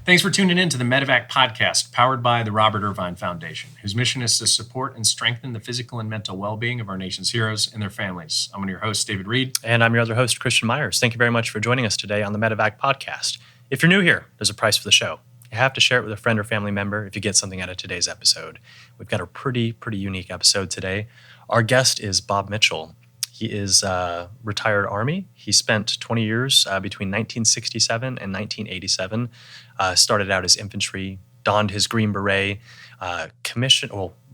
Thanks for tuning in to the Medevac podcast, powered by the Robert Irvine Foundation, whose mission is to support and strengthen the physical and mental well-being of our nation's heroes and their families. I'm one of your hosts, David Reid. And I'm your other host, Christian Meyers. Thank you very much for joining us today on the Medevac podcast. If you're new here, there's a price for the show. You have to share it with a friend or family member if you get something out of today's episode. We've got a pretty unique episode today. Our guest is Bob Mitchell. He is retired Army. He spent 20 years between 1967 and 1987. Started out as infantry, donned his green beret,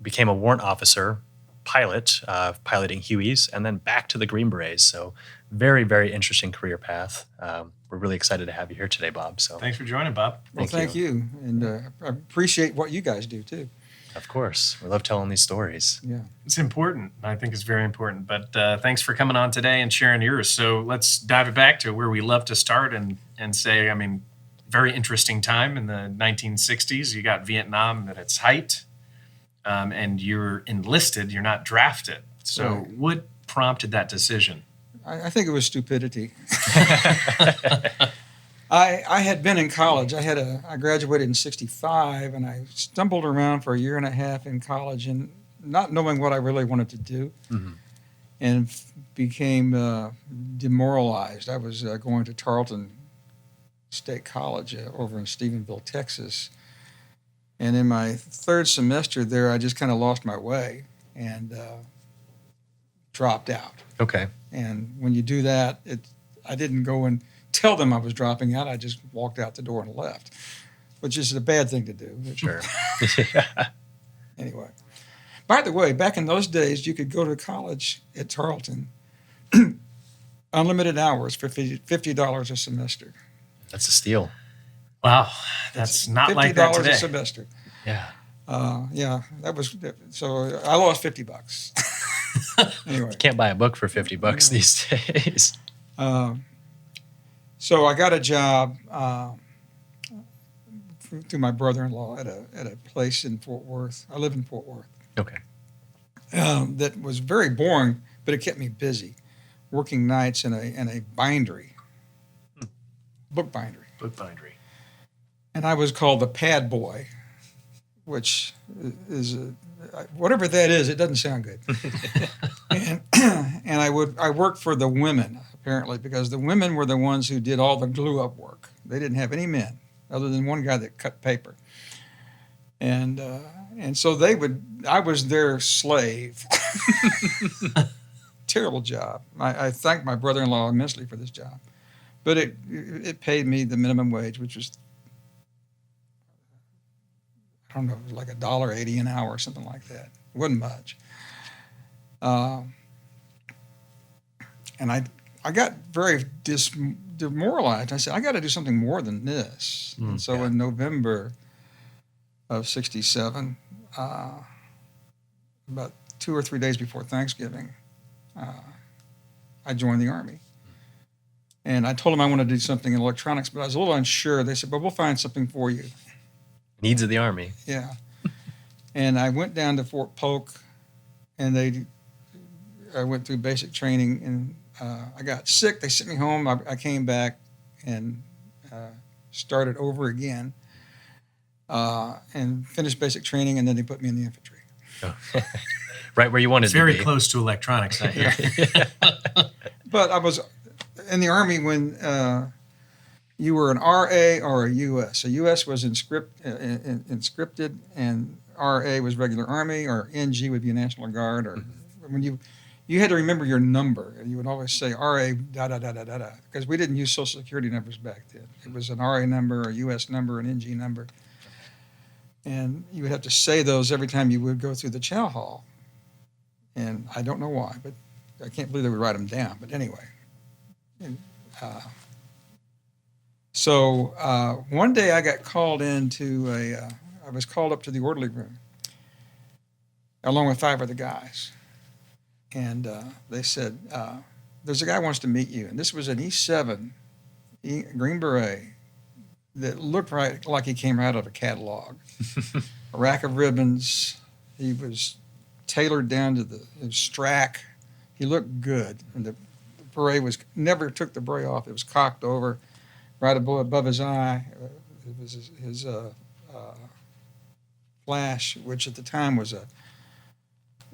became a warrant officer, pilot, piloting Hueys, and then back to the Green Berets. So very interesting career path. We're really excited to have you here today, Bob. So thanks for joining, Bob. Well, thank you. And I appreciate what you guys do, too. Of course. We love telling these stories. Yeah. It's important. I think it's very important. But thanks for coming on today and sharing yours. So let's dive it back to where we love to start and say, very interesting time in the 1960s. You got Vietnam at its height, and you're enlisted. You're not drafted. So Right. What prompted that decision? I think it was stupidity. I had been in college. I graduated in 65, and I stumbled around for a year and a half in college and not knowing what I really wanted to do, and became demoralized. I was going to Tarleton State College over in Stephenville, Texas. And in my third semester there, I just kind of lost my way and dropped out. Okay. And when you do that, I didn't go and tell them I was dropping out. I just walked out the door and left, which is a bad thing to do. Sure. Anyway. By the way, back in those days, you could go to college at Tarleton, unlimited hours for $50 a semester. That's a steal. Wow, that's not like that today. $50 a semester. Yeah. That was so. I lost $50. Anyway, You can't buy a book for $50 these days. so I got a job through my brother-in-law at a place in Fort Worth. I live in Fort Worth. Okay. That was very boring, but it kept me busy, working nights in a bindery, book bindery. Book bindery. And I was called the pad boy, which is whatever that is. It doesn't sound good. and I worked for the women apparently because the women were the ones who did all the glue up work. They didn't have any men other than one guy that cut paper. And so I was their slave. Terrible job. I thank my brother-in-law immensely for this job. But it paid me the minimum wage, which was, I don't know, it was like $1.80 an hour or something like that. It wasn't much. And I got very demoralized. I said, I got to do something more than this. And so in November of 67, about 2 or 3 days before Thanksgiving, I joined the Army. And I told them I wanted to do something in electronics, but I was a little unsure. They said, well, we'll find something for you. Needs of the Army. Yeah. And I went down to Fort Polk, and I went through basic training, and I got sick. They sent me home. I came back and started over again and finished basic training, and then they put me in the infantry. Oh. Right where you wanted to be. Very close to electronics, I hear. But I was in the Army when you were an RA or a US. A US was inscripted, and RA was regular Army, or NG would be a National Guard. Or when you had to remember your number, and you would always say RA da da da da da da, because we didn't use Social Security numbers back then. It was an RA number, a US number, an NG number, and you would have to say those every time you would go through the chow hall. And I don't know why, but I can't believe they would write them down. But anyway. So one day I got called into I was called up to the orderly room along with 5 other guys. And they said, there's a guy who wants to meet you. And this was an E7 Green Beret that looked like he came out of a catalog. A rack of ribbons. He was tailored down to his strack. He looked good. And the beret never took the beret off. It was cocked over right above his eye. It was his flash, which at the time was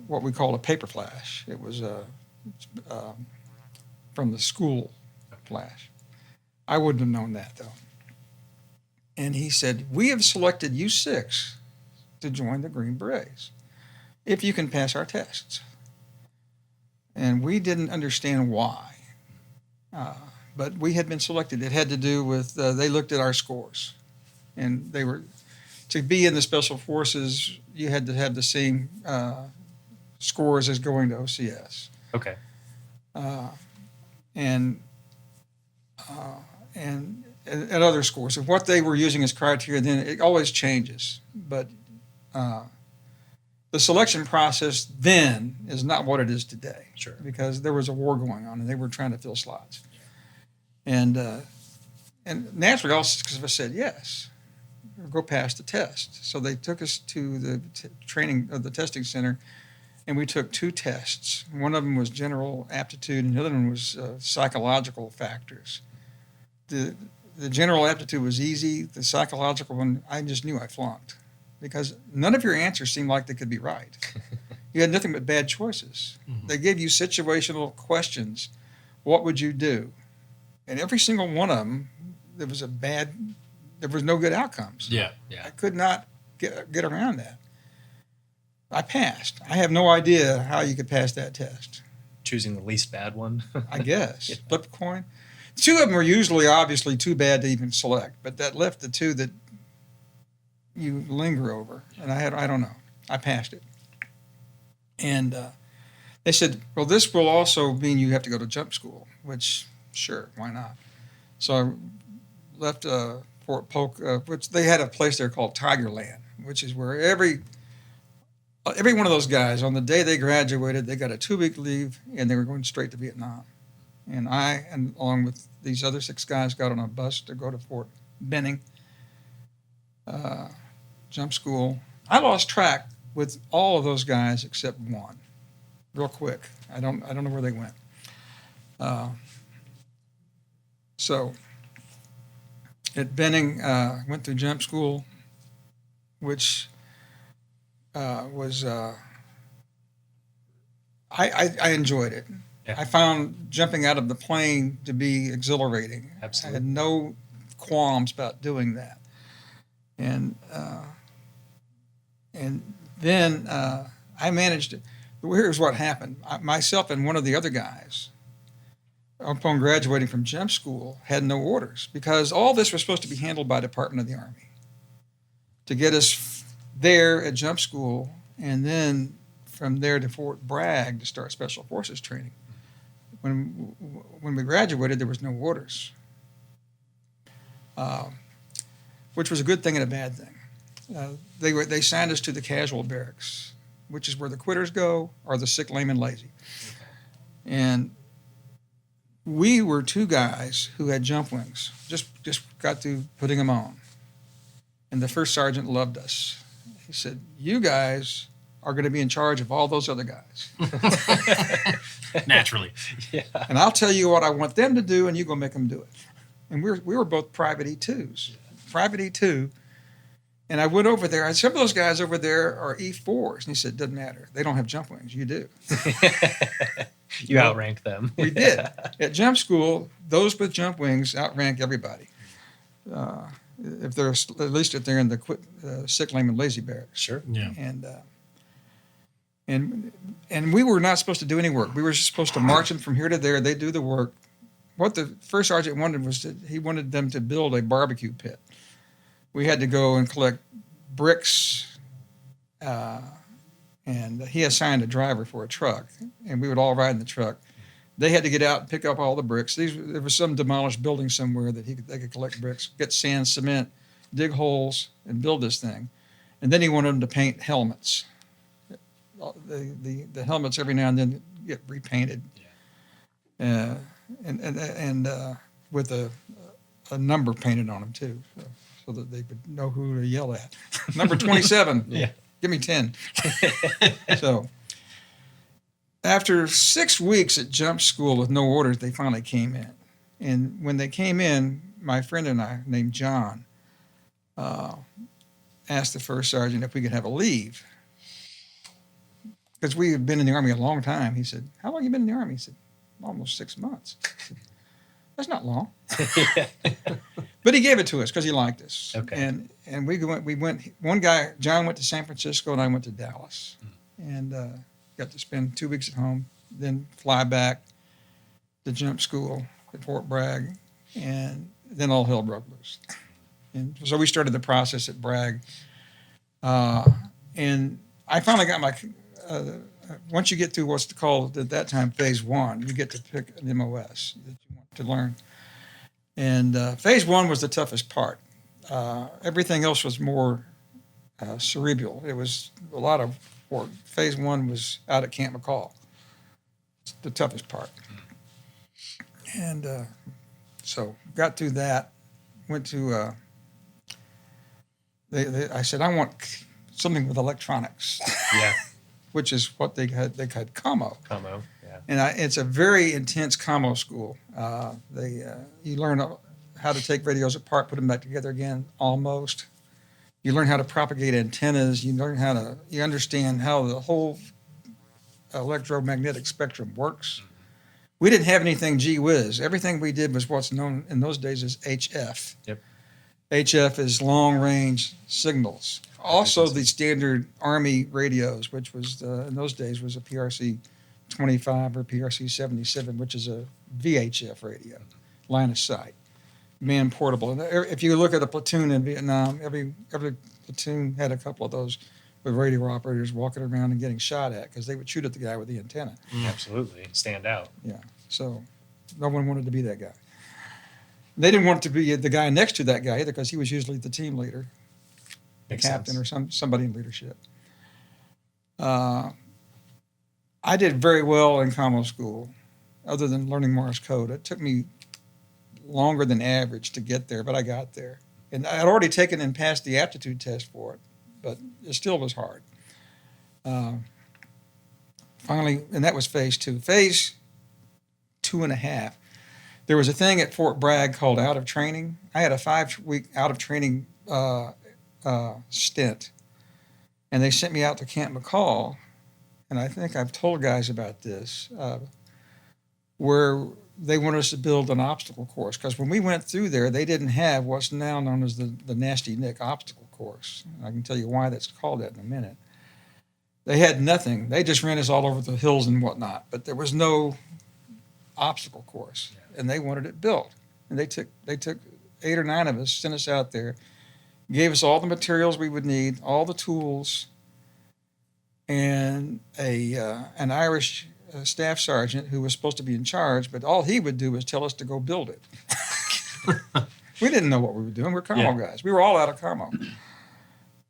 what we called a paper flash. It was from the school flash. I wouldn't have known that, though. And he said, "We have selected you 6 to join the Green Berets if you can pass our tests." And we didn't understand why. But we had been selected. It had to do with, they looked at our scores. And they were, to be in the Special Forces, you had to have the same scores as going to OCS. Okay. And other scores. And what they were using as criteria then, it always changes. But the selection process then is not what it is today. Sure. Because there was a war going on and they were trying to fill slots. And naturally, all 6 of us said yes, go past the test. So they took us to the training of the testing center, and we took 2 tests. One of them was general aptitude, and the other one was psychological factors. The general aptitude was easy. The psychological one, I just knew I flunked because none of your answers seemed like they could be right. You had nothing but bad choices. Mm-hmm. They gave you situational questions. What would you do? And every single one of them, there was no good outcomes. Yeah. I could not get around that. I passed. I have no idea how you could pass that test. Choosing the least bad one. I guess. Yeah. Flip a coin. 2 of them were usually obviously too bad to even select, but that left the 2 that you linger over. And I don't know. I passed it. And they said, well, this will also mean you have to go to jump school, which, sure, why not? So I left Fort Polk, which they had a place there called Tigerland, which is where every one of those guys, on the day they graduated, they got a 2-week leave, and they were going straight to Vietnam. And I, and along with these other 6 guys, got on a bus to go to Fort Benning, jump school. I lost track with all of those guys except one, real quick. I don't know where they went. So at Benning, went through jump school, which was I enjoyed it. Yeah. I found jumping out of the plane to be exhilarating. Absolutely. I had no qualms about doing that. And then I managed it. Here's what happened. Myself and one of the other guys, upon graduating from jump school, had no orders because all this was supposed to be handled by Department of the Army to get us there at jump school, and then from there to Fort Bragg to start Special Forces training. When we graduated, there was no orders, which was a good thing and a bad thing. They signed us to the casual barracks, which is where the quitters go, or the sick, lame, and lazy. Okay. And we were 2 guys who had jump wings, just got through putting them on. And the first sergeant loved us. He said, "You guys are going to be in charge of all those other guys." Naturally. Yeah. And I'll tell you what I want them to do, and you go make them do it. And we were both private E2s. Private E2. And I went over there. Some of those guys over there are E4s. And he said, "Doesn't matter. They don't have jump wings. You do." You outrank them. We did. At jump school, those with jump wings outrank everybody. If they're, at least if they're in the sick, lame, and lazy barracks. Sure. Yeah. And we were not supposed to do any work. We were just supposed to march them from here to there. They do the work. What the first sergeant wanted was he wanted them to build a barbecue pit. We had to go and collect bricks, and he assigned a driver for a truck, and we would all ride in the truck. They had to get out and pick up all the bricks. There was some demolished building somewhere that they could collect bricks, get sand, cement, dig holes, and build this thing. And then he wanted them to paint helmets. The helmets every now and then get repainted, and with a number painted on them too, so that they would know who to yell at. Number 27. Yeah. Give me 10. So after 6 weeks at jump school with no orders, they finally came in. And when they came in, my friend and I, named John, asked the first sergeant if we could have a leave. Because we had been in the Army a long time. He said, "How long have you been in the Army?" He said, "Almost 6 months." I said, "That's not long." But he gave it to us because he liked us. Okay. And we went, one guy, John, went to San Francisco and I went to Dallas. And got to spend 2 weeks at home, then fly back to jump school at Fort Bragg. And then all hell broke loose. And so we started the process at Bragg. And I finally got my, once you get through what's called at that time Phase 1, you get to pick an MOS that you want to learn. And Phase 1 was the toughest part. Everything else was more cerebral. It was a lot of work. Phase 1 was out at Camp McCall. It's the toughest part. And so got through that, went to, I said, I want something with electronics. Yeah. Which is what they had commo. Commo, yeah. And it's a very intense commo school. You learn how to take radios apart, put them back together again, almost. You learn how to propagate antennas. You understand how the whole electromagnetic spectrum works. We didn't have anything gee whiz. Everything we did was what's known in those days as HF. Yep. HF is long range signals. Also, the standard Army radios, which was in those days was a PRC 25 or PRC 77, which is a VHF radio, line of sight, man portable. And if you look at a platoon in Vietnam, every platoon had a couple of those with radio operators walking around and getting shot at because they would shoot at the guy with the antenna. Absolutely. Stand out. Yeah, so no one wanted to be that guy. They didn't want to be the guy next to that guy either because he was usually the team leader, the captain or somebody in leadership. I did very well in commo school, other than learning Morse code. It took me longer than average to get there, but I got there. And I had already taken and passed the aptitude test for it, but it still was hard. Finally, and that was Phase 2. Phase 2.5. There was a thing at Fort Bragg called out of training. I had a 5-week out of training stint, and they sent me out to Camp McCall, and I think I've told guys about this, where they wanted us to build an obstacle course, because when we went through there, they didn't have what's now known as the Nasty Nick obstacle course. I can tell you why that's called that in a minute. They had nothing. They just ran us all over the hills and whatnot, but there was no obstacle course, and they wanted it built. And they took 8 or 9 of us, sent us out there, gave us all the materials we would need, all the tools, and an Irish staff sergeant who was supposed to be in charge, but all he would do was tell us to go build it. We didn't know what we were doing. We're commo guys. We were all out of commo.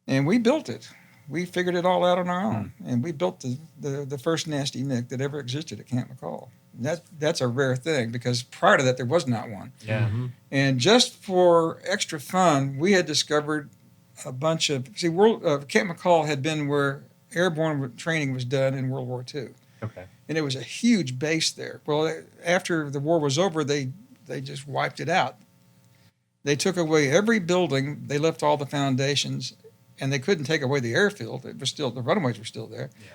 And we built it. We figured it all out on our own. And we built the first Nasty Nick that ever existed at Camp McCall. That's a rare thing because prior to that, there was not one. Yeah. Mm-hmm. And just for extra fun, we had discovered a bunch of... Camp McCall had been where airborne training was done in World War II. Okay. And it was a huge base there. Well, after the war was over, they just wiped it out. They took away every building. They left all the foundations, and they couldn't take away the airfield. It was still, the runways were still there. Yeah.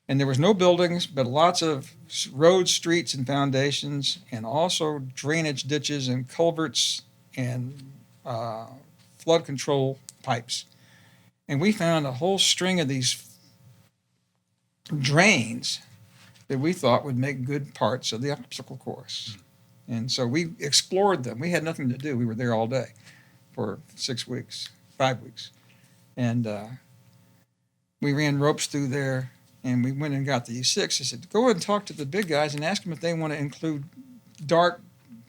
And there was no buildings, but lots of roads, streets, and foundations, and also drainage ditches and culverts and flood control pipes. And we found a whole string of these drains that we thought would make good parts of the obstacle course. And so we explored them. We had nothing to do. We were there all day for 5 weeks. And we ran ropes through there, and we went and got the E6. I said, go ahead and talk to the big guys and ask them if they want to include dark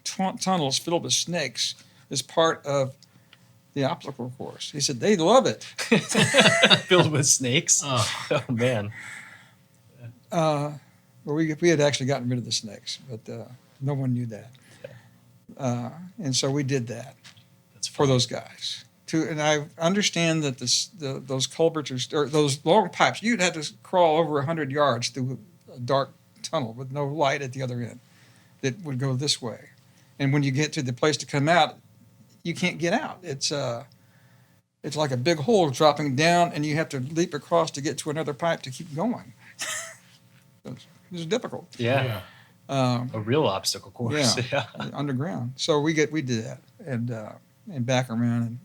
tunnels filled with snakes as part of the obstacle course. He said, they'd love it. Filled with snakes? Oh man. Well, we had actually gotten rid of the snakes, but no one knew that. And so we did that for those guys. And I understand that those culverts or those long pipes, you'd have to crawl over 100 yards through a dark tunnel with no light at the other end that would go this way. And when you get to the place to come out, you can't get out. it's like a big hole dropping down, and you have to leap across to get to another pipe to keep going. It was difficult. Yeah. A real obstacle course. Yeah, underground. So we did that and back around and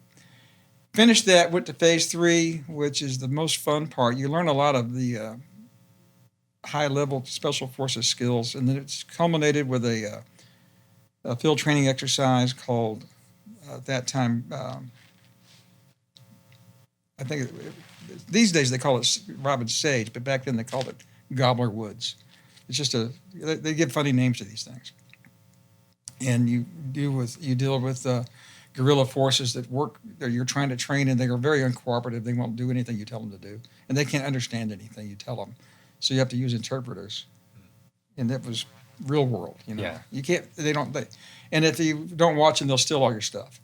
finished that. Went to phase 3, which is the most fun part. You learn a lot of the high level special forces skills, and then it's culminated with a field training exercise called at that time. I think these days they call it Robin Sage, but back then they called it Gobbler Woods. It's just they give funny names to these things. And you deal with guerrilla forces that you're trying to train, and they are very uncooperative. They won't do anything you tell them to do, and they can't understand anything you tell them. So you have to use interpreters, and that was real world. Yeah. You can't. And if you don't watch them, they'll steal all your stuff.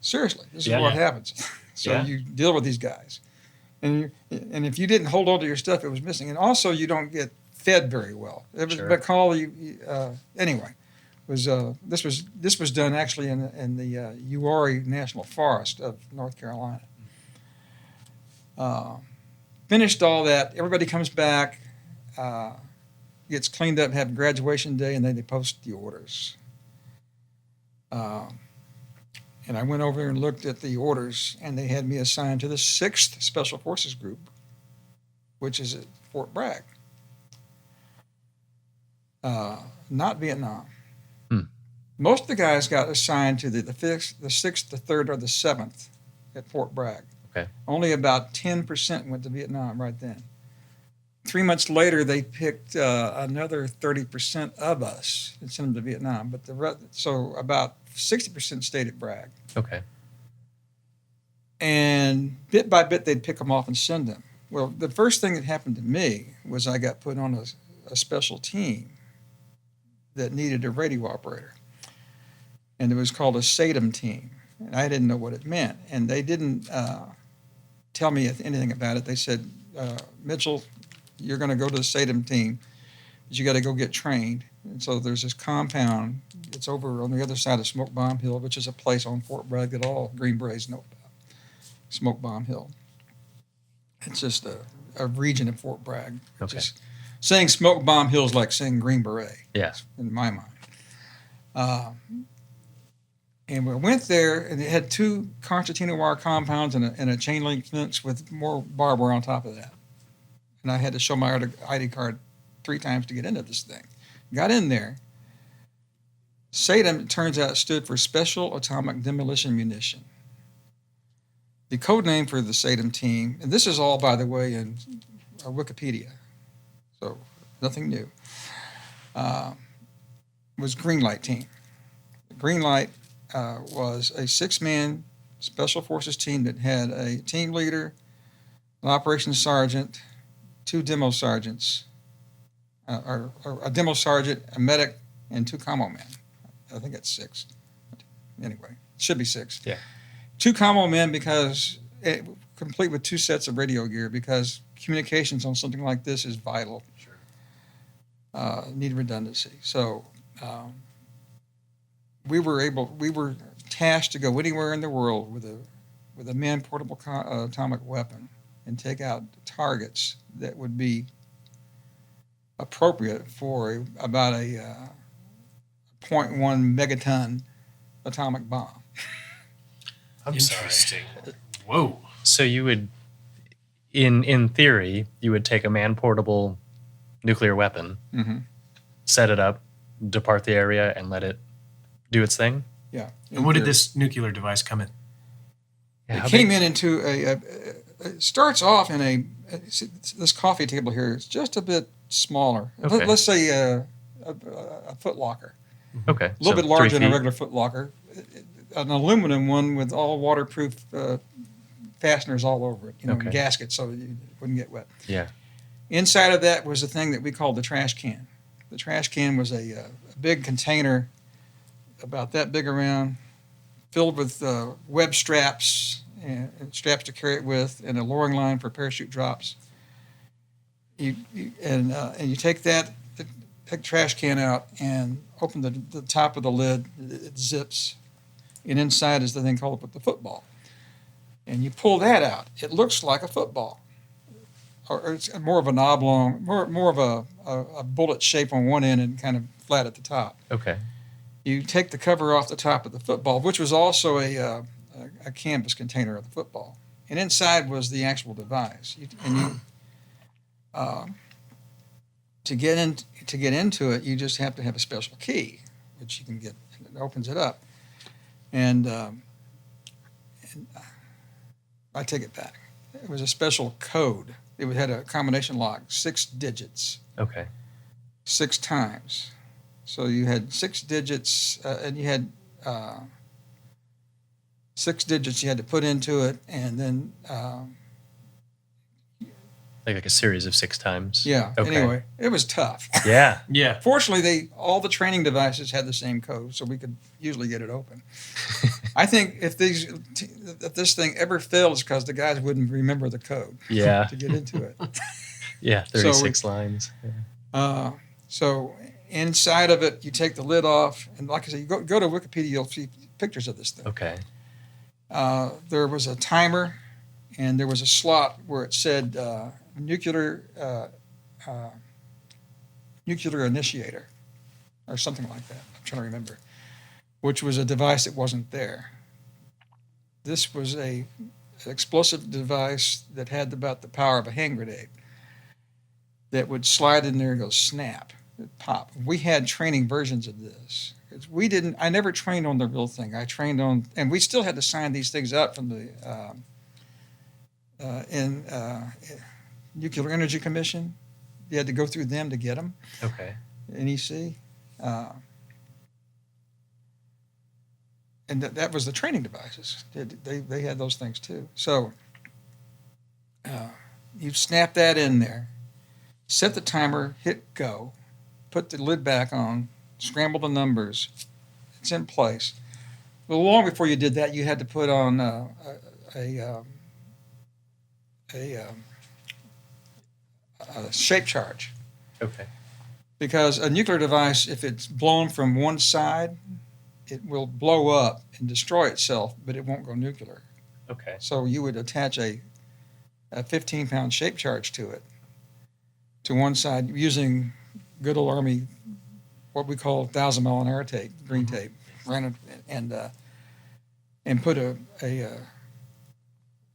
Seriously, this is what happens. So you deal with these guys. And if you didn't hold on to your stuff, it was missing. And also, you don't get fed very well. It was anyway. This was done actually in the Uwharrie National Forest of North Carolina. Finished all that. Everybody comes back, gets cleaned up, have graduation day, and then they post the orders. And I went over and looked at the orders, and they had me assigned to the 6th Special Forces Group, which is at Fort Bragg. Not Vietnam. Most of the guys got assigned to the 5th, the 6th, the 3rd, or the 7th at Fort Bragg. Okay. Only about 10% went to Vietnam right then. 3 months later, they picked another 30% of us and sent them to Vietnam. But so about 60% stayed at Bragg. Okay. And bit by bit, they'd pick them off and send them. Well, the first thing that happened to me was I got put on a special team that needed a radio operator. And it was called a SATM team. And I didn't know what it meant. And they didn't tell me anything about it. They said, Mitchell, you're going to go to the SATM team, but you got to go get trained. And so there's this compound. It's over on the other side of Smoke Bomb Hill, which is a place on Fort Bragg that all Green Berets know about. Smoke Bomb Hill. It's just a region of Fort Bragg. Okay. Just saying Smoke Bomb Hill is like saying Green Beret. Yeah. In my mind. And we went there, and it had 2 concertina wire compounds and a chain link fence with more barbed wire on top of that. And I had to show my ID card 3 times to get into this thing. Got in there. SATM, it turns out, stood for Special Atomic Demolition Munition. The code name for the SATM team, and this is all, by the way, in Wikipedia, so nothing new, was Green Light team. Green Light was a 6-man special forces team that had a team leader, an operations sergeant, 2 demo sergeants, or a demo sergeant, a medic, and 2 commo men. I think that's 6. Anyway, it should be 6. Yeah. 2 commo men complete with 2 sets of radio gear, because communications on something like this is vital. Sure. Need redundancy. So we were tasked to go anywhere in the world with a man-portable atomic weapon and take out targets that would be appropriate for about a 0.1 megaton atomic bomb. Interesting. Whoa. So you would, in theory, you would take a man-portable nuclear weapon, set it up, depart the area, and let it do its thing? Yeah. And what did this nuclear device come in? It came in into it starts off in this coffee table here is just a bit smaller. Okay. Let's say a foot locker. Okay. A little bit larger than a regular foot locker. An aluminum one with all waterproof fasteners all over it, Okay. gaskets so it wouldn't get wet. Yeah. Inside of that was a thing that we called the trash can. The trash can was a big container about that big around, filled with web straps and straps to carry it with, and a lowering line for parachute drops. You take the trash can out and open the top of the lid. It zips, and inside is the thing called the football. and you pull that out. It looks like a football, or it's more of an oblong, more of a bullet shape on one end and kind of flat at the top. Okay. You take the cover off the top of the football, which was also a canvas container of the football, and inside was the actual device. To get into it, you just have to have a special key, which you can get, and it opens it up. And I take it back. It was a special code. It had a combination lock, 6 digits. Okay. 6 times. So you had 6 digits, and you had 6 digits you had to put into it, and then Like a series of 6 times. yeah. Okay. Anyway, it was tough. Yeah. Yeah. Fortunately, all the training devices had the same code, so we could usually get it open. I think if this thing ever fails, because the guys wouldn't remember the code Yeah. to get into it. Yeah. 36 lines. Yeah. So inside of it, you take the lid off, and like I said, you go to Wikipedia, you'll see pictures of this thing. Okay. There was a timer, and there was a slot where it said nuclear initiator, or something like that. I'm trying to remember, which was a device that wasn't there. This was an explosive device that had about the power of a hand grenade that would slide in there and go snap, it'd pop. We had training versions of this. I never trained on the real thing. I trained on, and we still had to sign these things up from the Nuclear Energy Commission. You had to go through them to get them. Okay. NEC. And that was the training devices. They had those things too. So you snap that in there, set the timer, hit go, put the lid back on, scramble the numbers. It's in place. Well, long before you did that, you had to put on a shape charge. Okay. Because a nuclear device, if it's blown from one side, it will blow up and destroy itself, but it won't go nuclear. Okay. So you would attach a 15-pound shape charge to it, to one side, using good old Army, what we call 1,000-mile-an-hour tape, green tape, and put a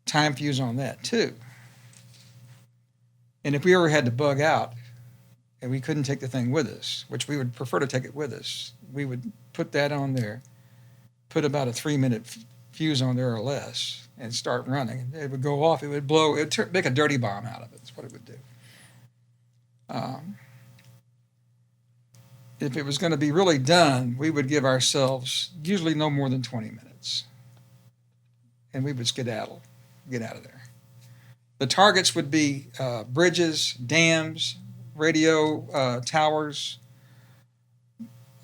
time fuse on that too. And if we ever had to bug out and we couldn't take the thing with us, which we would prefer to take it with us, we would put that on there, put about a 3-minute fuse on there or less, and start running. It would go off. It would blow. It would make a dirty bomb out of it. That's what it would do. If it was going to be really done, we would give ourselves usually no more than 20 minutes. And we would skedaddle, get out of there. The targets would be bridges, dams, radio towers,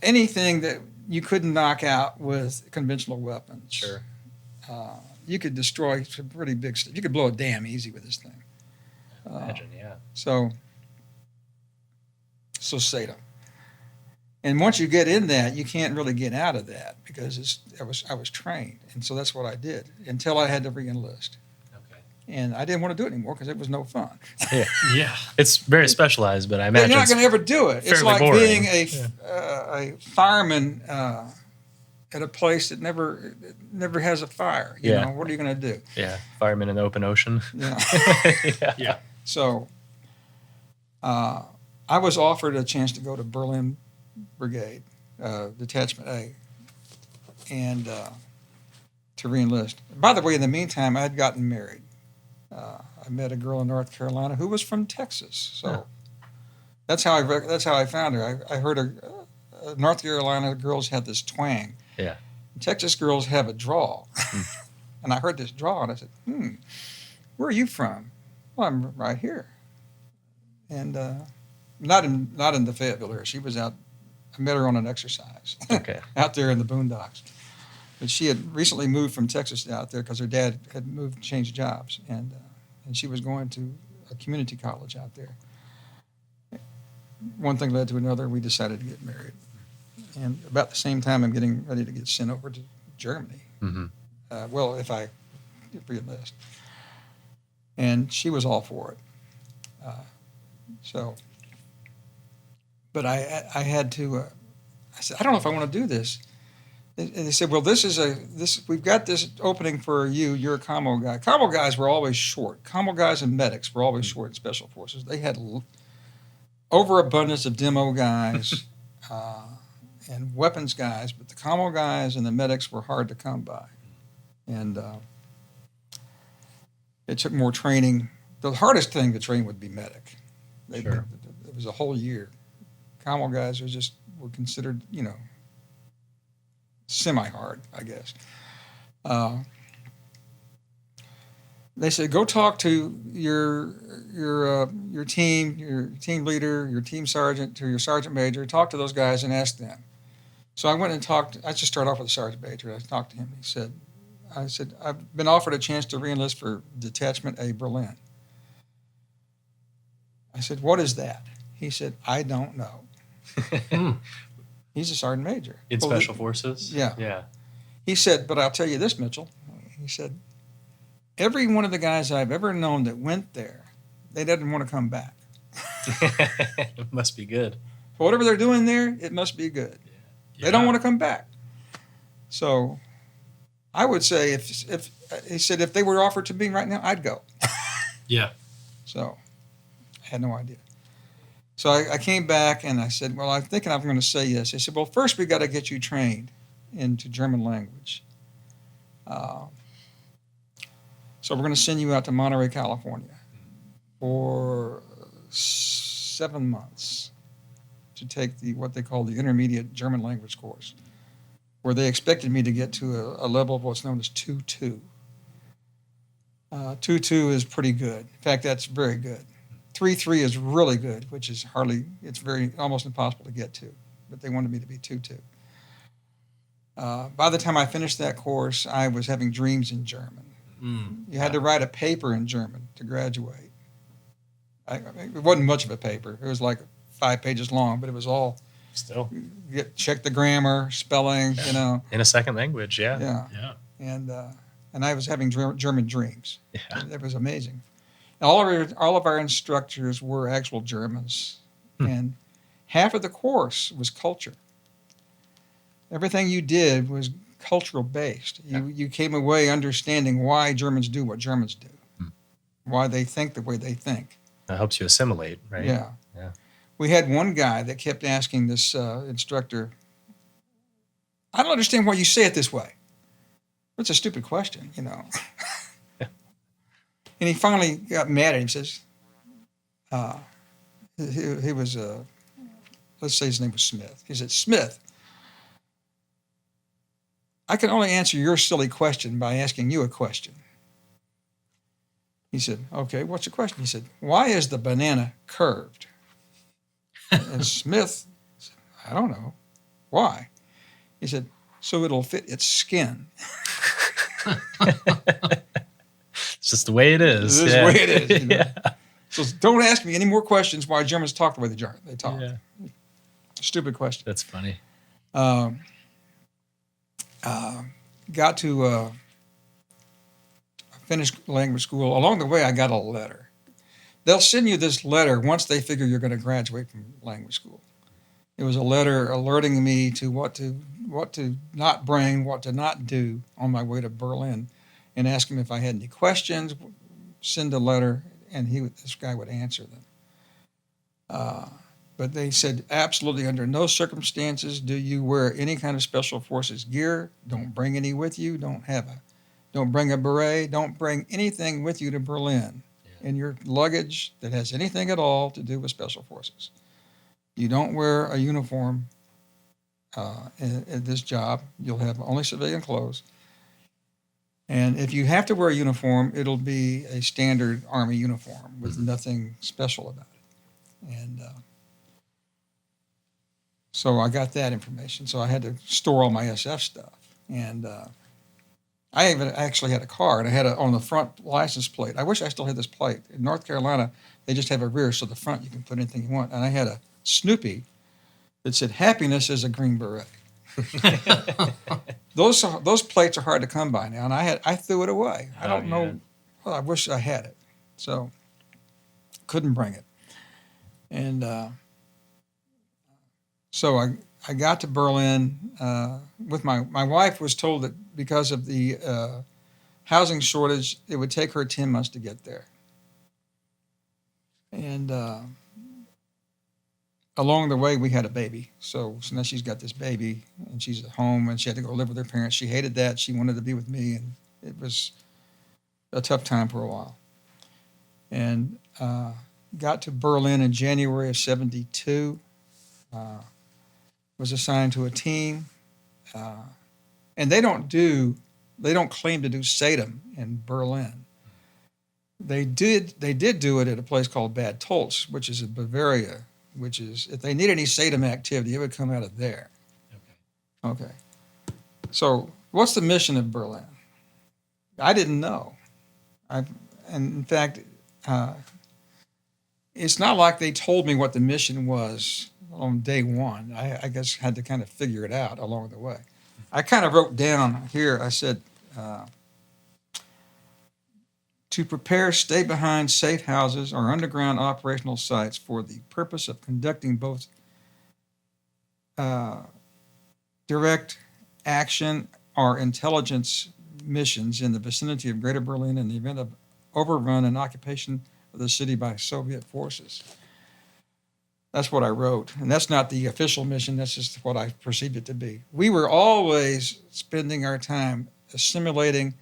anything that you couldn't knock out with conventional weapons. Sure. You could destroy some pretty big stuff. You could blow a dam easy with this thing. Imagine, yeah. So SATA. And once you get in that, you can't really get out of that because I was trained, and so that's what I did until I had to re-enlist. Okay. And I didn't want to do it anymore because it was no fun. Yeah. Yeah. It's very specialized, but I imagine You're not it's going to ever do it. It's fairly like boring. being a fireman at a place that never has a fire. You Yeah. know, what are you going to do? yeah, firemen in the open ocean. You know? Yeah. Yeah. So I was offered a chance to go to Berlin Brigade, Detachment A, and to re-enlist. By the way, in the meantime, I had gotten married. I met a girl in North Carolina who was from Texas. So that's how I found her. I heard North Carolina girls had this twang. Yeah. Texas girls have a drawl. And I heard this drawl, and I said, where are you from? Well, I'm right here. And not in the Fayetteville area. She was out. I met her on an exercise Okay. out there in the boondocks. But she had recently moved from Texas out there because her dad had moved, changed jobs, and she was going to a community college out there. One thing led to another. We decided to get married, and about the same time, I'm getting ready to get sent over to Germany. Mm-hmm. Well, if I re-enlist. And she was all for it. But I had to. I said, I don't know if I want to do this. And they said, well, we've got this opening for you. You're a commo guy. Commo guys were always short. Commo guys and medics were always short in special forces. They had overabundance of demo guys and weapons guys, but the commo guys and the medics were hard to come by. And it took more training. The hardest thing to train would be medic. Sure. It was a whole year. Commo guys were considered, semi-hard, I guess. They said, go talk to your team, your team leader, your team sergeant, to your sergeant major. Talk to those guys and ask them. So I went and talked. I just started off with the sergeant major. I talked to him. I said, I've been offered a chance to reenlist for Detachment A, Berlin. I said, what is that? He said, I don't know. He's a sergeant major. In special forces? Yeah. Yeah. He said, but I'll tell you this, Mitchell. He said, every one of the guys I've ever known that went there, they didn't want to come back. It must be good. Whatever they're doing there, it must be good. Yeah. They don't want to come back. So I would say if he said if they were offered to me right now, I'd go. Yeah. So I had no idea. So I came back and I said, well, I'm thinking I'm going to say yes. He said, well, first we got to get you trained into German language. So we're going to send you out to Monterey, California for 7 months to take what they call the intermediate German language course, where they expected me to get to a level of what's known as 2-2. 2-2 is pretty good. In fact, that's very good. 3-3 is really good, which is it's almost impossible to get to, but they wanted me to be 2-2. By the time I finished that course, I was having dreams in German. You had to write a paper in German to graduate. It wasn't much of a paper. It was like 5 pages long, but it was all Still. Check the grammar, spelling, In a second language, yeah. Yeah. And I was having German dreams. Yeah. It was amazing. All of our instructors were actual Germans, and half of the course was culture. Everything you did was cultural based. You came away understanding why Germans do what Germans do, why they think the way they think. That helps you assimilate, right? Yeah. Yeah. We had one guy that kept asking this instructor, I don't understand why you say it this way. It's a stupid question, And he finally got mad at him. Says, he was, let's say his name was Smith. He said, Smith, I can only answer your silly question by asking you a question. He said, okay, what's the question? He said, why is the banana curved? And Smith said, I don't know. Why? He said, so it'll fit its skin. It's just the way it is. This is the way it is. Yeah. So don't ask me any more questions why Germans talk the way they talk. Yeah. Stupid question. That's funny. Got to finish language school. Along the way, I got a letter. They'll send you this letter once they figure you're going to graduate from language school. It was a letter alerting me to what to not bring, what to not do on my way to Berlin, and ask him if I had any questions. Send a letter, and this guy would answer them. But they said, absolutely under no circumstances do you wear any kind of special forces gear. Don't bring any with you. Don't bring a beret. Don't bring anything with you to Berlin in your luggage that has anything at all to do with special forces. You don't wear a uniform at this job. You'll have only civilian clothes. And if you have to wear a uniform, it'll be a standard Army uniform with nothing special about it. And so I got that information. So I had to store all my SF stuff. And I even actually had a car, and I had on the front license plate. I wish I still had this plate. In North Carolina, they just have a rear, so the front you can put anything you want. And I had a Snoopy that said, happiness is a green beret. Those plates are hard to come by now, and I threw it away. I don't yeah. know. Well, I wish I had it, so couldn't bring it. And so I got to Berlin with my wife was told that because of the housing shortage, it would take her 10 months to get there. And along the way, we had a baby. So now she's got this baby, and she's at home, and she had to go live with her parents. She hated that. She wanted to be with me, and it was a tough time for a while. And got to Berlin in January of '72. Was assigned to a team, and they don't claim to do SATM in Berlin. They did do it at a place called Bad Tolz, which is in Bavaria, which is, if they need any SATM activity, it would come out of there. Okay. So what's the mission of Berlin? I didn't know. And in fact, it's not like they told me what the mission was on day one. I guess had to kind of figure it out along the way. I kind of wrote down here, I said, to prepare stay-behind safe houses or underground operational sites for the purpose of conducting both direct action or intelligence missions in the vicinity of Greater Berlin in the event of overrun and occupation of the city by Soviet forces. That's what I wrote. And that's not the official mission. That's just what I perceived it to be. We were always spending our time assimilating,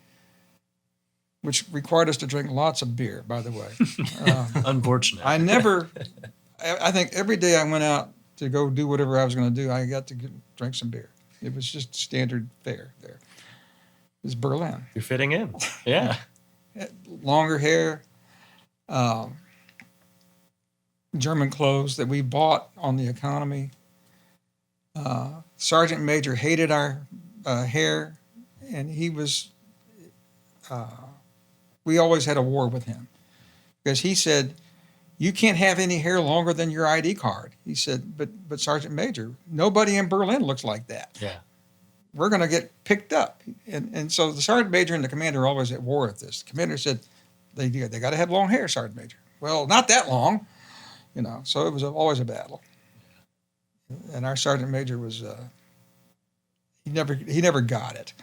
which required us to drink lots of beer, by the way. Unfortunate. I think every day I went out to go do whatever I was going to do, I got to drink some beer. It was just standard fare there. It was Berlin. You're fitting in. Yeah. Longer hair, German clothes that we bought on the economy. Sergeant Major hated our hair, and he was, we always had a war with him because he said, you can't have any hair longer than your ID card. He said, but Sergeant Major, nobody in Berlin looks like that. Yeah. We're going to get picked up. And so the Sergeant Major and the commander are always at war with this. The commander said, they got to have long hair, Sergeant Major. Well, not that long, so it was always a battle. And our Sergeant Major was, he never got it.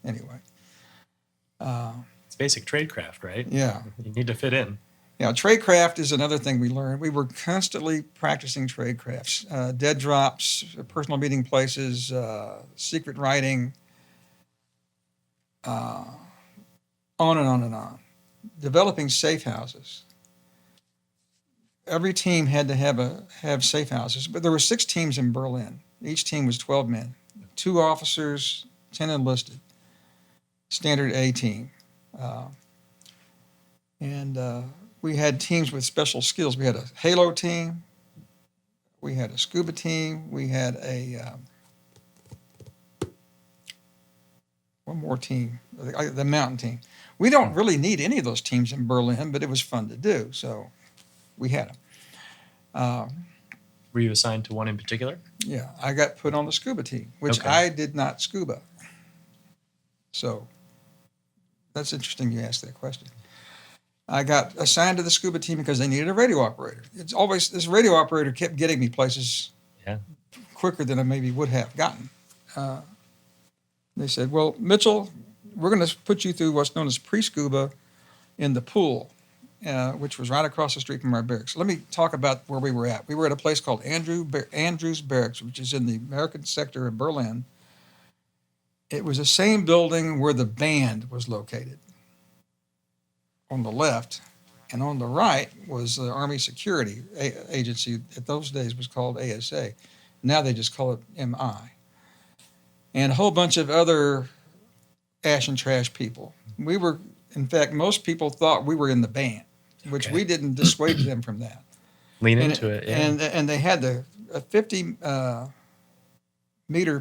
Anyway. It's basic tradecraft, right? Yeah. You need to fit in. Yeah, tradecraft is another thing we learned. We were constantly practicing tradecrafts, dead drops, personal meeting places, secret writing, on and on and on. Developing safe houses. Every team had to have safe houses, but there were 6 teams in Berlin. Each team was 12 men, 2 officers, 10 enlisted. Standard A team. We had teams with special skills. We had a Halo team. We had a scuba team. We had one more team, the mountain team. We don't really need any of those teams in Berlin, but it was fun to do, so we had them. Were you assigned to one in particular? Yeah, I got put on the scuba team, which Okay. I did not scuba. So that's interesting you asked that question. I got assigned to the scuba team because they needed a radio operator. It's always, this radio operator kept getting me places quicker than I maybe would have gotten. They said, well, Mitchell, we're going to put you through what's known as pre-scuba in the pool, which was right across the street from our barracks. Let me talk about where we were at. We were at a place called Andrews Barracks, which is in the American sector of Berlin. It was the same building where the band was located. On the left, and on the right was the Army Security Agency. At those days was called ASA. Now they just call it MI. And a whole bunch of other ash and trash people. We were, in fact, most people thought we were in the band, which we didn't dissuade them from that. Lean into it, yeah. And they had a 50-meter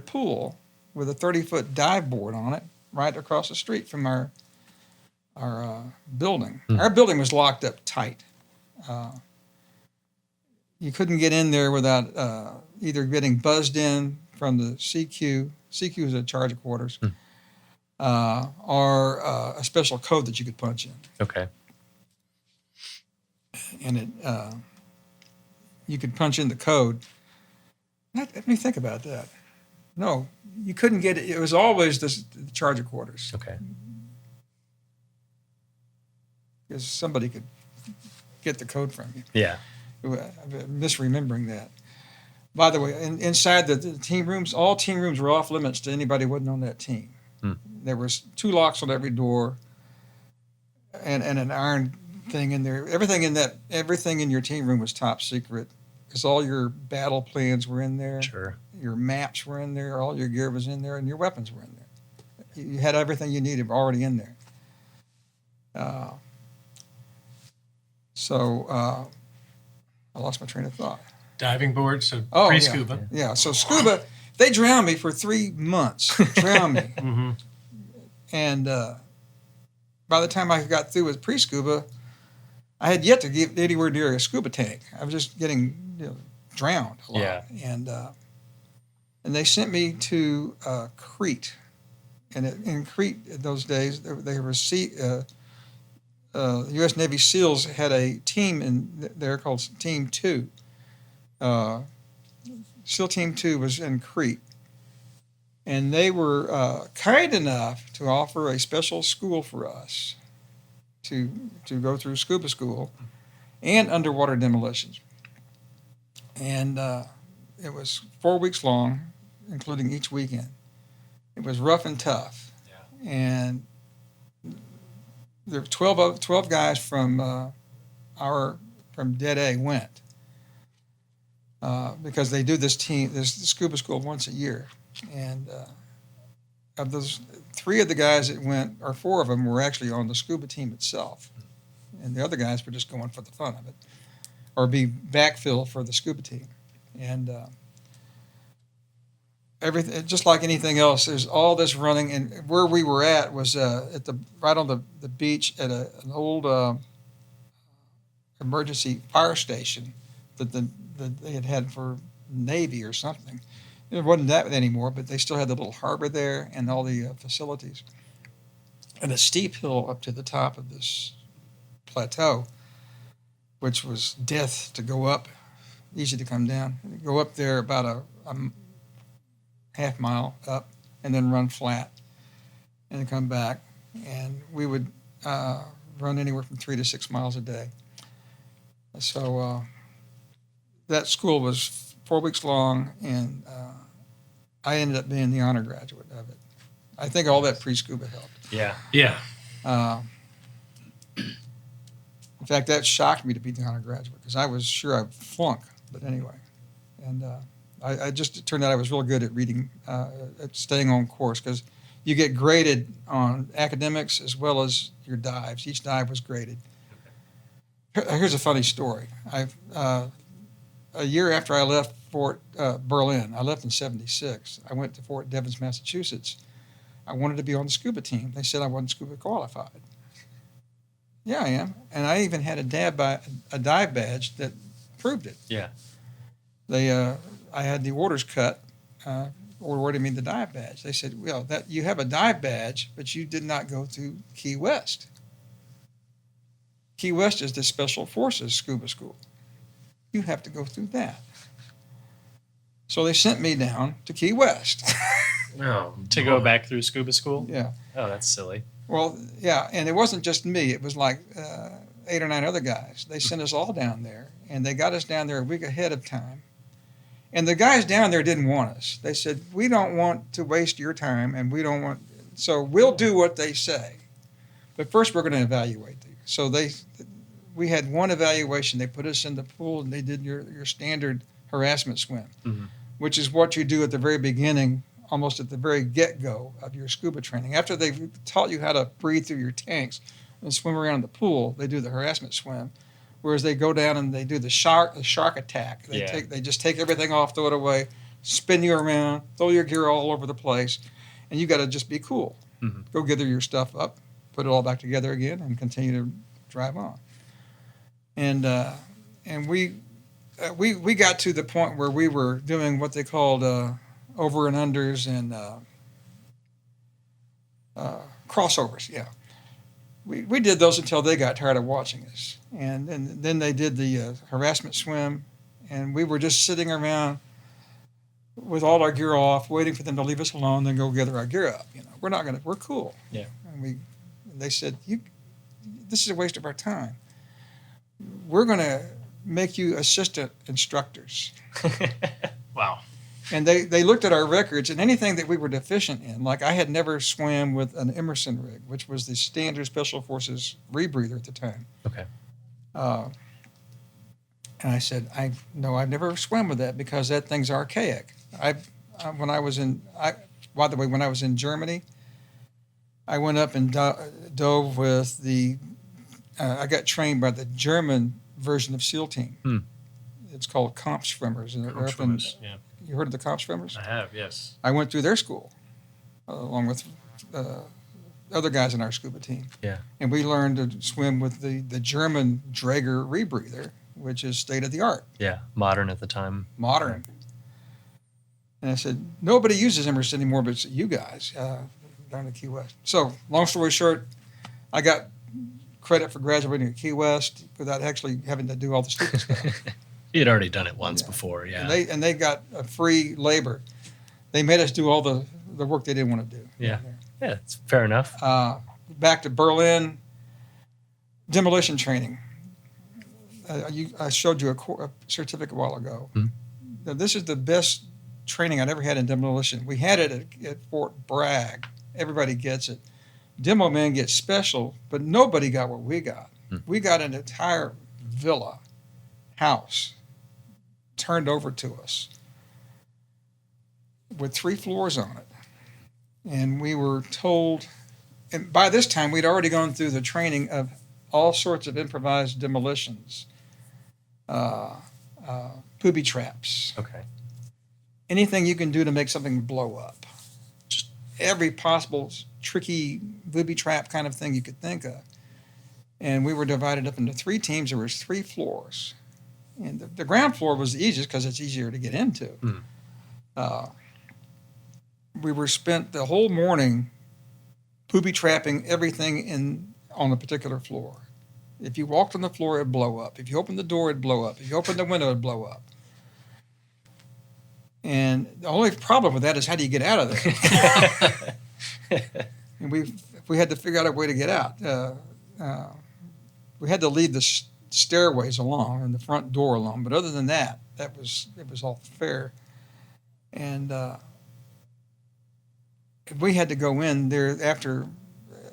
pool with a 30-foot dive board on it right across the street from our building. Our building was locked up tight. You couldn't get in there without either getting buzzed in from the CQ. CQ is a charge of quarters, or a special code that you could punch in. Okay. And it you could punch in the code. Let me think about that. No, you couldn't get it. It was always the charge of quarters. Okay. Because somebody could get the code from you. Yeah. I'm misremembering that. By the way, inside the team rooms, all team rooms were off limits to anybody who wasn't on that team. There was 2 locks on every door, and an iron thing in there. Everything in your team room was top secret, because all your battle plans were in there. Sure. Your maps were in there. All your gear was in there, and your weapons were in there. You had everything you needed already in there. I lost my train of thought. Diving board, so Oh, pre-scuba. Yeah, so scuba, they drowned me for 3 months. Drowned me. Mm-hmm. And by the time I got through with pre-scuba, I had yet to get anywhere near a scuba tank. I was just getting drowned a lot. Yeah. And they sent me to Crete. And in Crete, in those days, they were the U.S. Navy SEALs had a team in there called Team 2. SEAL Team 2 was in Crete. And they were kind enough to offer a special school for us to go through scuba school and underwater demolitions. And it was 4 weeks long, including each weekend. It was rough and tough. Yeah. And there were 12 guys from Dead A went because they do this scuba school once a year. And of those, 3 of the guys that went, or 4 of them, were actually on the scuba team itself. And the other guys were just going for the fun of it, or be backfill for the scuba team. And everything, just like anything else, there's all this running. And where we were at was right on the beach at an old emergency fire station that they had for Navy or something. It wasn't that anymore, but they still had the little harbor there and all the facilities. And a steep hill up to the top of this plateau, which was death to go up, easy to come down. Go up there about a half mile up and then run flat and come back. And we would run anywhere from 3 to 6 miles a day. So that school was 4 weeks long, and I ended up being the honor graduate of it. I think all that pre-scuba helped. Yeah. Yeah. In fact, that shocked me to be the honor graduate because I was sure I'd flunk. But anyway, and it turned out I was real good at reading, at staying on course, because you get graded on academics as well as your dives. Each dive was graded. Here's a funny story. A year after I left Fort Berlin, I left in '76. I went to Fort Devens, Massachusetts. I wanted to be on the scuba team. They said I wasn't scuba qualified. Yeah, I am. And I even had a dive badge that proved it. Yeah. I had the orders cut, awarded me the dive badge. They said, well, that you have a dive badge, but you did not go through Key West. Key West is the Special Forces scuba school. You have to go through that. So they sent me down to Key West. No. To go back through scuba school? Yeah. Oh, that's silly. Well, yeah, and it wasn't just me. It was like 8 or 9 other guys. They sent us all down there, and they got us down there a week ahead of time. And the guys down there didn't want us. They said, we don't want to waste your time, and we don't want, so we'll do what they say. But first we're going to evaluate you. So we had one evaluation. They put us in the pool, and they did your standard harassment swim, which is what you do at the very beginning, almost at the very get-go of your scuba training. After they've taught you how to breathe through your tanks and swim around the pool, they do the harassment swim, whereas they go down and they do the shark attack. They just take everything off, throw it away, spin you around, throw your gear all over the place, and you got to just be cool. Mm-hmm. Go gather your stuff up, put it all back together again, and continue to drive on. And we got to the point where we were doing what they called over and unders and crossovers. Yeah, we did those until they got tired of watching us, and then they did the harassment swim, and we were just sitting around with all our gear off, waiting for them to leave us alone, then go gather our gear up. We're cool. Yeah. And they said, this is a waste of our time. We're going to make you assistant instructors. Wow. And they looked at our records, and anything that we were deficient in, like I had never swam with an Emerson rig, which was the standard Special Forces rebreather at the time. Okay. And I said, I've never swam with that because that thing's archaic. When I was in Germany, I went up and dove with I got trained by the German version of SEAL team. It's called Kampfschwimmers. Yeah. You heard of the Kampfschwimmers? I have, yes. I went through their school along with other guys in our scuba team. Yeah. And we learned to swim with the German Draeger rebreather, which is state of the art. Yeah. Modern at the time. Modern. And I said, nobody uses Emerson anymore, but it's you guys down at Key West. So, long story short, I got credit for graduating at Key West without actually having to do all the stupid stuff. You'd already done it once before, yeah. And they got a free labor. They made us do all the work they didn't want to do. Yeah. Yeah, it's fair enough. Back to Berlin, demolition training. I showed you a certificate a while ago. Now, this is the best training I'd ever had in demolition. We had it at Fort Bragg. Everybody gets it. Demo men get special, but nobody got what we got. We got an entire villa, house, turned over to us with 3 floors on it. And we were told, and by this time we'd already gone through the training of all sorts of improvised demolitions, booby traps. Okay. Anything you can do to make something blow up. Just every possible tricky booby trap kind of thing you could think of. And we were divided up into 3 teams. There was 3 floors. And the ground floor was the easiest because it's easier to get into. We were spent the whole morning booby trapping everything on a particular floor. If you walked on the floor, it'd blow up. If you opened the door, it'd blow up. If you opened the window, it'd blow up. And the only problem with that is how do you get out of there? And we had to figure out a way to get out. We had to leave the stairways alone and the front door alone. But other than that, it was all fair. And we had to go in there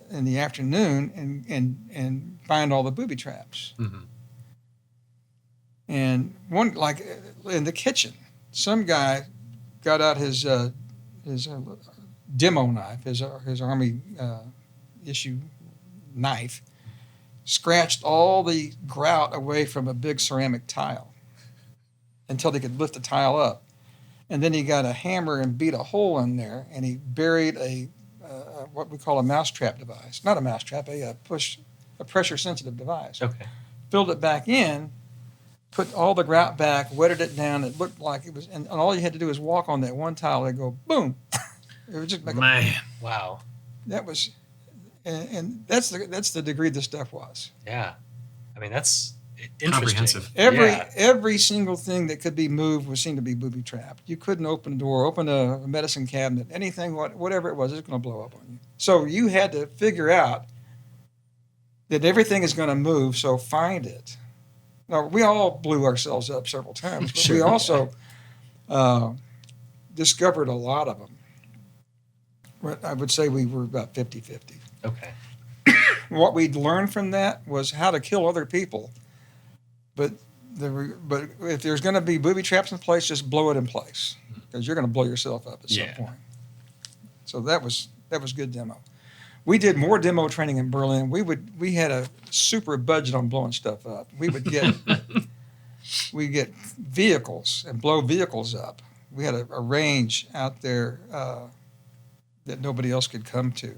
in the afternoon and find all the booby traps. And one, like in the kitchen, some guy got out his demo knife, his Army issue knife, scratched all the grout away from a big ceramic tile until they could lift the tile up. And then he got a hammer and beat a hole in there, and he buried what we call a mousetrap device. Not a mousetrap, a pressure-sensitive device. Okay. Filled it back in, put all the grout back, wetted it down. It looked like it was, and all you had to do was walk on that one tile. They'd go boom. It would just make Wow. That was, and that's the degree the stuff was. Yeah. I mean, that's interesting. Comprehensive. Every single thing that could be moved was seemed to be booby trapped. You couldn't open a door, open a medicine cabinet, anything, whatever it was going to blow up on you. So you had to figure out that everything is going to move, so find it. Now, we all blew ourselves up several times, but we also discovered a lot of them. I would say we were about 50-50. Okay. What we'd learned from that was how to kill other people. But if there's going to be booby traps in place, just blow it in place because you're going to blow yourself up at some point. So that was good demo. We did more demo training in Berlin. We had a super budget on blowing stuff up. We would get vehicles and blow vehicles up. We had a range out there that nobody else could come to,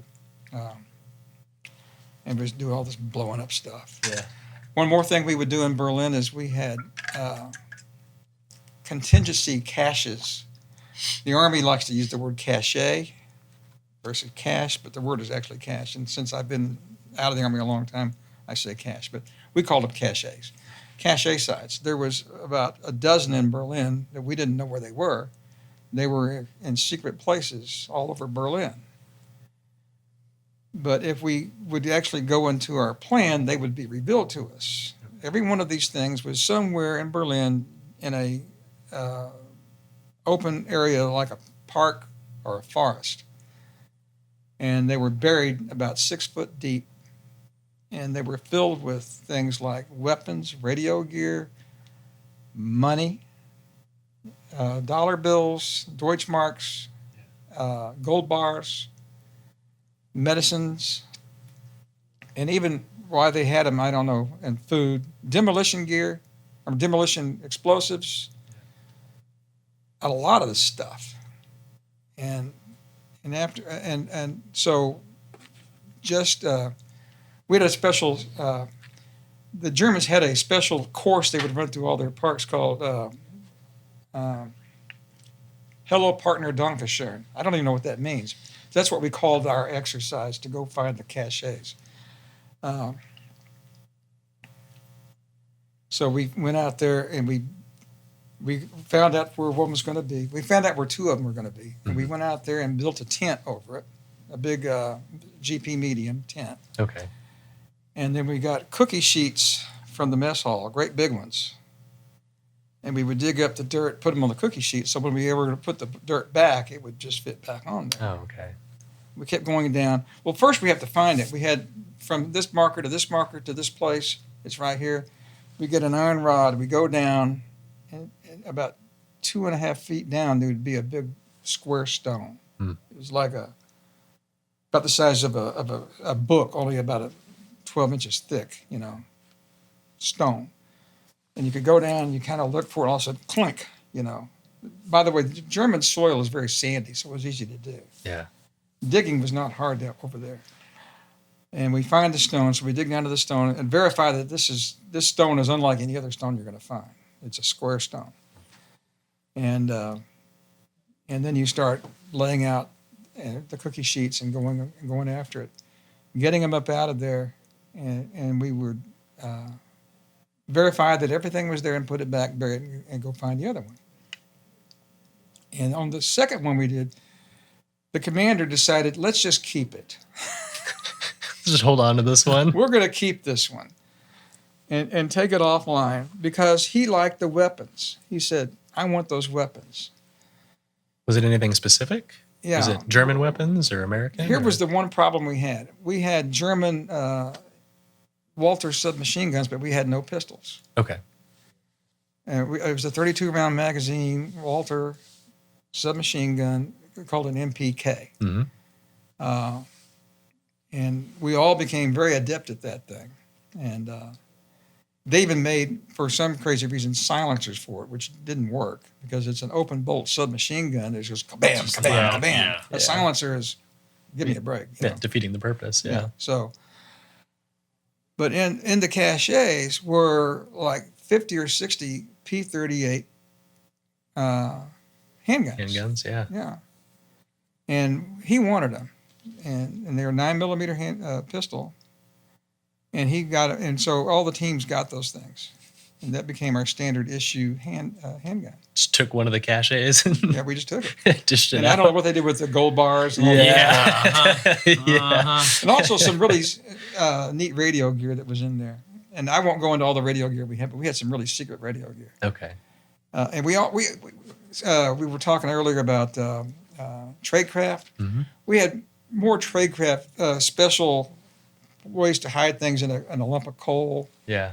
and we do all this blowing up stuff. Yeah. One more thing we would do in Berlin is we had contingency caches The Army likes to use the word cache versus cache, but the word is actually cache. And since I've been out of the Army a long time, I say cache, but we called them caches. Cache sites. There was about a dozen in Berlin that we didn't know where they were. They were in secret places all over Berlin. But if we would actually go into our plan, they would be revealed to us. Every one of these things was somewhere in Berlin in a open area like a park or a forest. And they were buried about 6 foot deep. And they were filled with things like weapons, radio gear, money, dollar bills, Deutschmarks, gold bars, medicines, and even why they had them, I don't know, and food, demolition gear, or demolition explosives, a lot of this stuff. And so just we had a special, the Germans had a special course they would run through all their parks called Hello Partner Dankeschön. I don't even know what that means. That's what we called our exercise to go find the caches. So we went out there and we found out where one was going to be. We found out where 2 of them were going to be. And we went out there and built a tent over it, a big GP medium tent. Okay. And then we got cookie sheets from the mess hall, great big ones. And we would dig up the dirt, put them on the cookie sheet, so when we were going to put the dirt back, it would just fit back on there. Oh, okay. We kept going down. Well, first we have to find it. We had from this marker to this marker to this place. It's right here. We get an iron rod. We go down, and about 2.5 feet down, there would be a big square stone. It was like about the size of a book, only about 12 inches thick, stone. And you could go down and you kind of look for it, all of a sudden, clink, By the way, the German soil is very sandy, so it was easy to do. Yeah. Digging was not hard over there. And we find the stone, so we dig down to the stone and verify that this stone is unlike any other stone you're going to find. It's a square stone. And then you start laying out the cookie sheets and going after it, getting them up out of there, and we would verify that everything was there and put it back, bury it, and go find the other one. And on the second one we did, the commander decided, let's just keep it. Just hold on to this one. We're going to keep this one and take it offline because he liked the weapons. He said, I want those weapons. Was it anything specific? Yeah. Was it German weapons or American? Here was the one problem we had. We had German Walter submachine guns, but we had no pistols. Okay. It was a 32-round magazine Walter submachine gun called an MPK. Mm-hmm. And we all became very adept at that thing. And they even made, for some crazy reason, silencers for it, which didn't work because it's an open bolt submachine gun. It's just kabam, kabam, kabam. Yeah. A silencer is, give me a break. Defeating the purpose. Yeah. So, but in the caches were like 50 or 60 P38 handguns. Handguns, yeah. Yeah. And he wanted them. And they're 9mm pistol. And he got it. And so all the teams got those things. And that became our standard issue handgun. Just took one of the caches and Yeah, we just took it. dished it And out. I don't know what they did with the gold bars and all that. Yeah. Yeah. And also some really neat radio gear that was in there. And I won't go into all the radio gear we had, but we had some really secret radio gear. Okay. And we were talking earlier about tradecraft. Mm-hmm. We had more tradecraft special ways to hide things in a lump of coal. Yeah.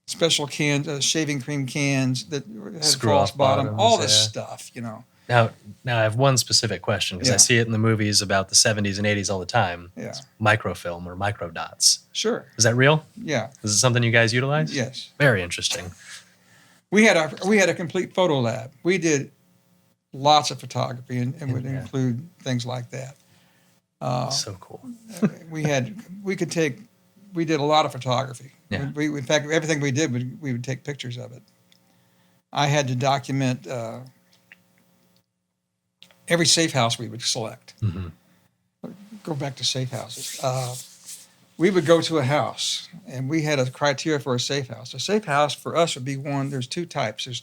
Special cans, shaving cream cans that had Screw false off bottom. bottoms, All this yeah. stuff, Now I have one specific question because I Yeah. see it in the movies about the 70s and 80s all the time. Yeah. It's microfilm or microdots. Sure. Is that real? Yeah. Is it something you guys utilize? Yes. Very interesting. We had a complete photo lab. We did lots of photography and would Yeah. include things like that. So cool. We did a lot of photography. Yeah. In fact, everything we did, we would take pictures of it. I had to document every safe house we would select. Mm-hmm. Go back to safe houses. We would go to a house, and we had a criteria for a safe house. A safe house for us would be one. There's two types. There's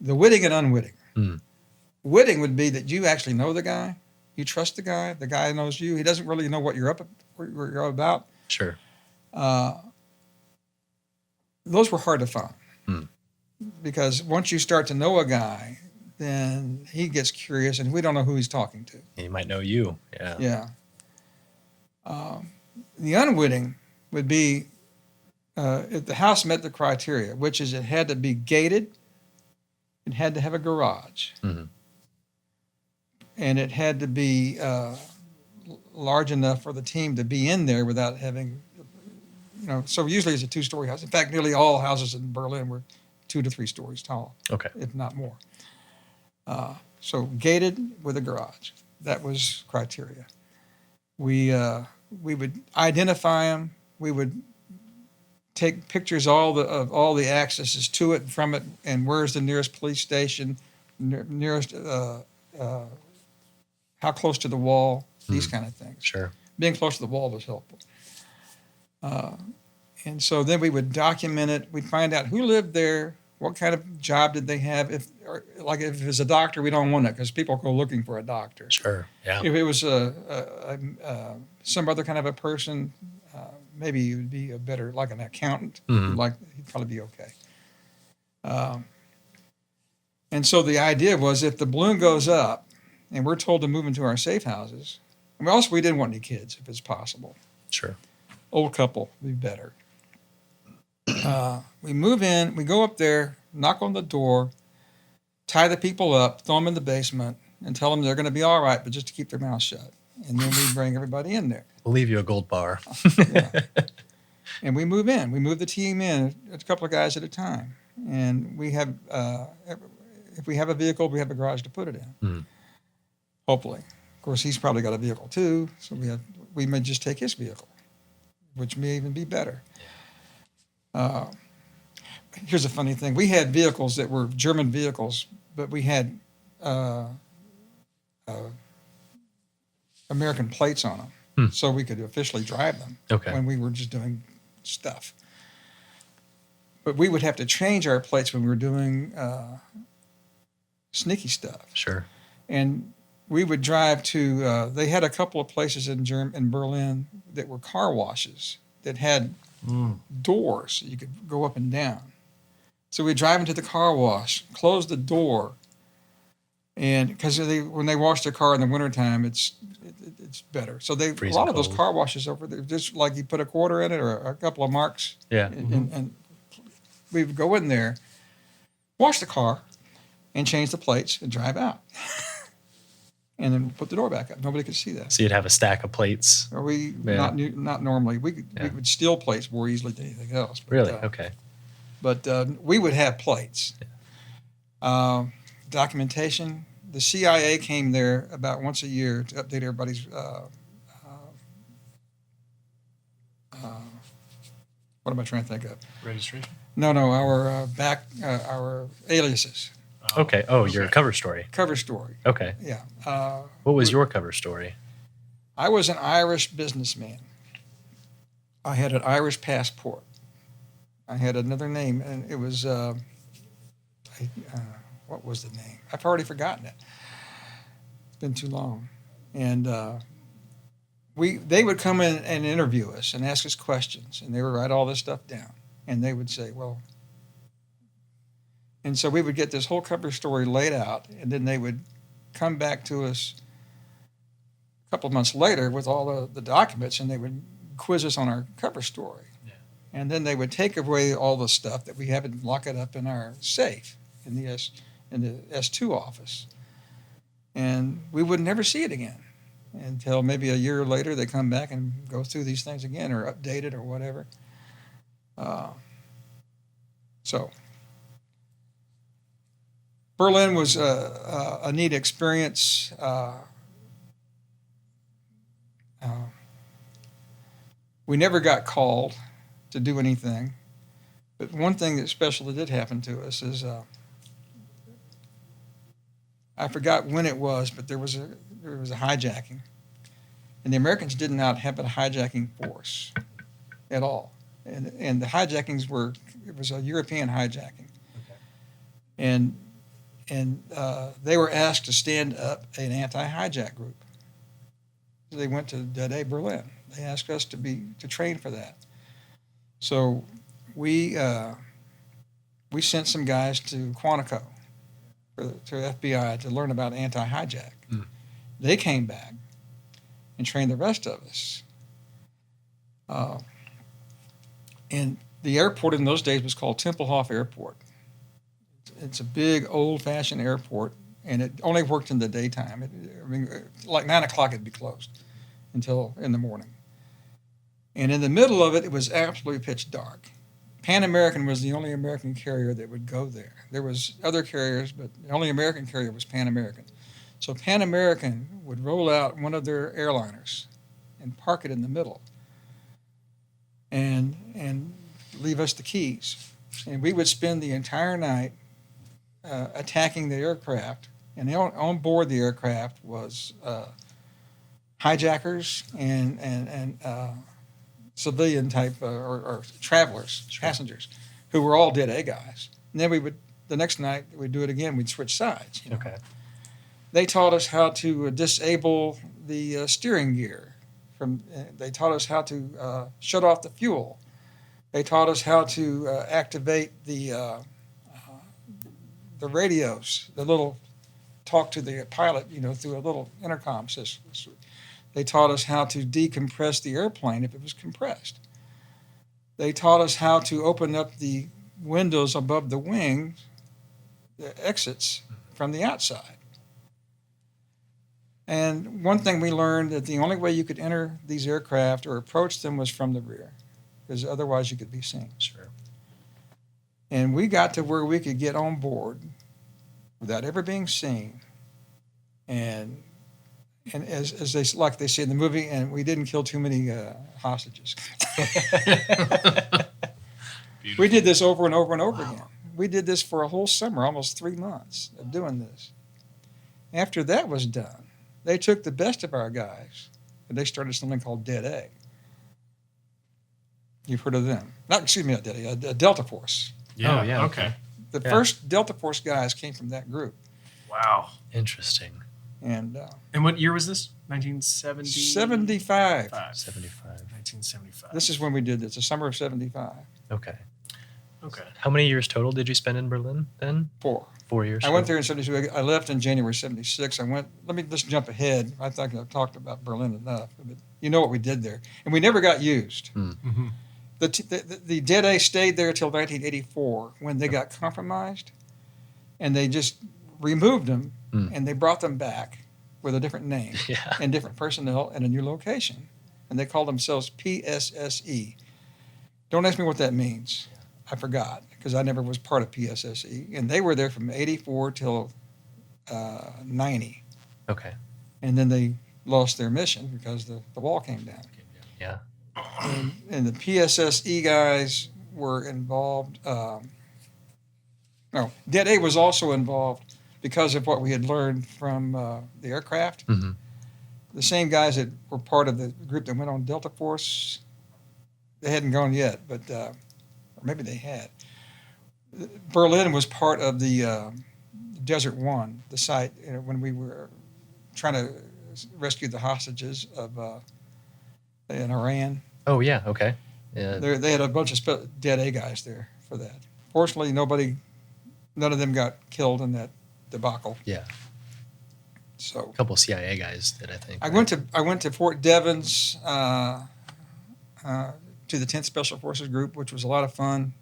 the witting and unwitting. Mm. Witting would be that you actually know the guy, you trust the guy knows you. He doesn't really know what you're about. Sure. Those were hard to find Mm. because once you start to know a guy, then he gets curious, and we don't know who he's talking to. He might know you. Yeah. Yeah. The unwitting would be if the house met the criteria, which is it had to be gated, it had to have a garage, Mm-hmm. and it had to be large enough for the team to be in there without having, so usually it's a 2-story house. In fact, nearly all houses in Berlin were 2 to 3 stories tall, Okay. if not more. So gated with a garage. That was criteria. We would identify them. We would take pictures of all the accesses to it and from it, and where's the nearest police station, nearest, how close to the wall, these kind of things. Sure. Being close to the wall was helpful. And so then we would document it. We'd find out who lived there, what kind of job did they have. If it's a doctor, we don't want it because people go looking for a doctor. Sure. Yeah. If it was some other kind of a person, maybe it would be a better, like an accountant. Mhm. He'd probably be okay. And so the idea was if the balloon goes up and we're told to move into our safe houses, and we didn't want any kids if it's possible. Sure. Old couple would be better. We move in, we go up there, knock on the door, tie the people up, throw them in the basement, and tell them they're going to be all right, but just to keep their mouth shut. And then we bring everybody in there. We'll leave you a gold bar. Yeah. And we move in. We move the team in, a couple of guys at a time. And we have, if we have a vehicle, we have a garage to put it in. Mhm. Hopefully. Of course, he's probably got a vehicle too, so we may just take his vehicle, which may even be better. Here's a funny thing. We had vehicles that were German vehicles, but we had American plates on them, so we could officially drive them Okay. when we were just doing stuff. But we would have to change our plates when we were doing sneaky stuff. Sure. And we would drive to, they had a couple of places in Berlin that were car washes that had doors you could go up and down. So we'd drive into the car wash, close the door, and because when they wash their car in the wintertime, it's better. So a Freezing lot of those cold. car washes over there, just like you put a quarter in it or a couple of marks, Yeah. and we would go in there, wash the car, and change the plates and drive out. And then put the door back up. Nobody could see that. So you'd have a stack of plates. Or we Yeah. not normally. We Yeah. would steal plates more easily than anything else. But, Really? Okay. But we would have plates. Documentation. The CIA came there about once a year to update everybody's. What am I trying to think of? Registration? No, our aliases. Okay. Oh, your cover story. Cover story. Okay. Yeah. What was your cover story? I was an Irish businessman. I had an Irish passport. I had another name, and it was, what was the name? I've already forgotten it. It's been too long. And they would come in and interview us and ask us questions, and they would write all this stuff down. And they would say, well, and so we would get this whole cover story laid out, and then they would come back to us a couple of months later with all the documents, and they would quiz us on our cover story. Yeah. And then they would take away all the stuff that we have and lock it up in our safe in the S2 office. And we would never see it again until maybe a year later they come back and go through these things again or update it or whatever. So Berlin was a neat experience. We never got called to do anything. But one thing that special that did happen to us is I forgot when it was, but there was a hijacking, and the Americans did not have a hijacking force at all, and the hijackings it was a European hijacking, and they were asked to stand up an anti-hijack group. They went to Dead A Berlin. They asked us to train for that. So we sent some guys to Quantico to FBI to learn about anti-hijack. They came back and trained the rest of us. And the airport in those days was called Tempelhof Airport. It's a big, old-fashioned airport, and it only worked in the daytime. Like 9 o'clock, it'd be closed until in the morning. And in the middle of it, it was absolutely pitch dark. Pan American was the only American carrier that would go there. There was other carriers, but the only American carrier was Pan American. So Pan American would roll out one of their airliners and park it in the middle and leave us the keys. And we would spend the entire night attacking the aircraft. And on board the aircraft was hijackers and civilian type or travelers, passengers, who were all Dead A guys. And then the next night, we'd do it again. We'd switch sides. Okay. They taught us how to disable the steering gear. They taught us how to shut off the fuel. They taught us how to activate the radios, the little talk to the pilot, through a little intercom system. They taught us how to decompress the airplane if it was compressed. They taught us how to open up the windows above the wing, the exits from the outside. And one thing we learned that the only way you could enter these aircraft or approach them was from the rear, because otherwise you could be seen. Sure. And we got to where we could get on board without ever being seen. And as they say in the movie, and we didn't kill too many hostages. We did this over and over and over again. We did this for a whole summer, almost 3 months of doing this. After that was done, they took the best of our guys and they started something called Dead A. You've heard of them? Not Dead A, Delta Force. Yeah. Oh, yeah. Okay. The first Delta Force guys came from that group. Wow. Interesting. And what year was this? 1970? 75. 75. 1975. This is when we did this, the summer of 75. Okay. Okay. How many years total did you spend in Berlin then? 4. 4 years. I went there in 72. I left in January 76. Let me just jump ahead. I think I've talked about Berlin enough. But you know what we did there. And we never got used. Mm-hmm. The Dead A stayed there until 1984 when they got compromised. And they just removed them and they brought them back with a different name and different personnel and a new location. And they called themselves PSSE. Don't ask me what that means. I forgot because I never was part of PSSE. And they were there from 84 till 90. Okay. And then they lost their mission because the wall came down. Yeah. And the PSSE guys were involved. Dead A was also involved because of what we had learned from the aircraft. Mm-hmm. The same guys that were part of the group that went on Delta Force, they hadn't gone yet, but or maybe they had. Berlin was part of the Desert One, the site when we were trying to rescue the hostages in Iran. Oh yeah. Okay. Yeah. They had a bunch of Dead A guys there for that. Fortunately, none of them got killed in that debacle. Yeah. So A couple CIA guys did, I think. I went to Fort Devens to the 10th Special Forces Group, which was a lot of fun.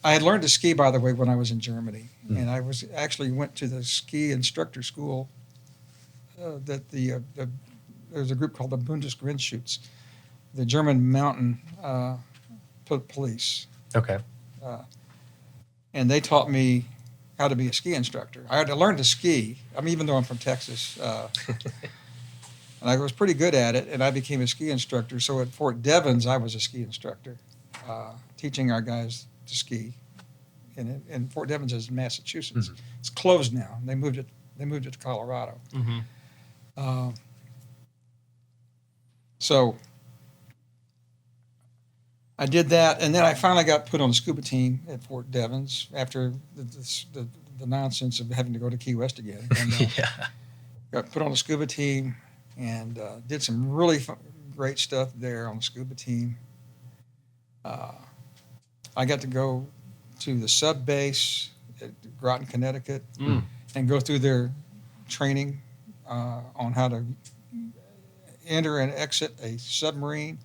I had learned to ski, by the way, when I was in Germany, and I went to the ski instructor school. There was a group called the Bundesgrenzschutz, the German mountain police, Okay. and they taught me how to be a ski instructor. I had to learn to ski. Even though I'm from Texas, and I was pretty good at it, and I became a ski instructor. So at Fort Devens, I was a ski instructor, teaching our guys to ski and Fort Devens is in Massachusetts. It's closed now. They moved it to Colorado. So I did that, and then I finally got put on the scuba team at Fort Devens after the nonsense of having to go to Key West again. And, got put on the scuba team and did some really great stuff there on the scuba team. I got to go to the sub base at Groton, Connecticut, and go through their training on how to enter and exit a submarine.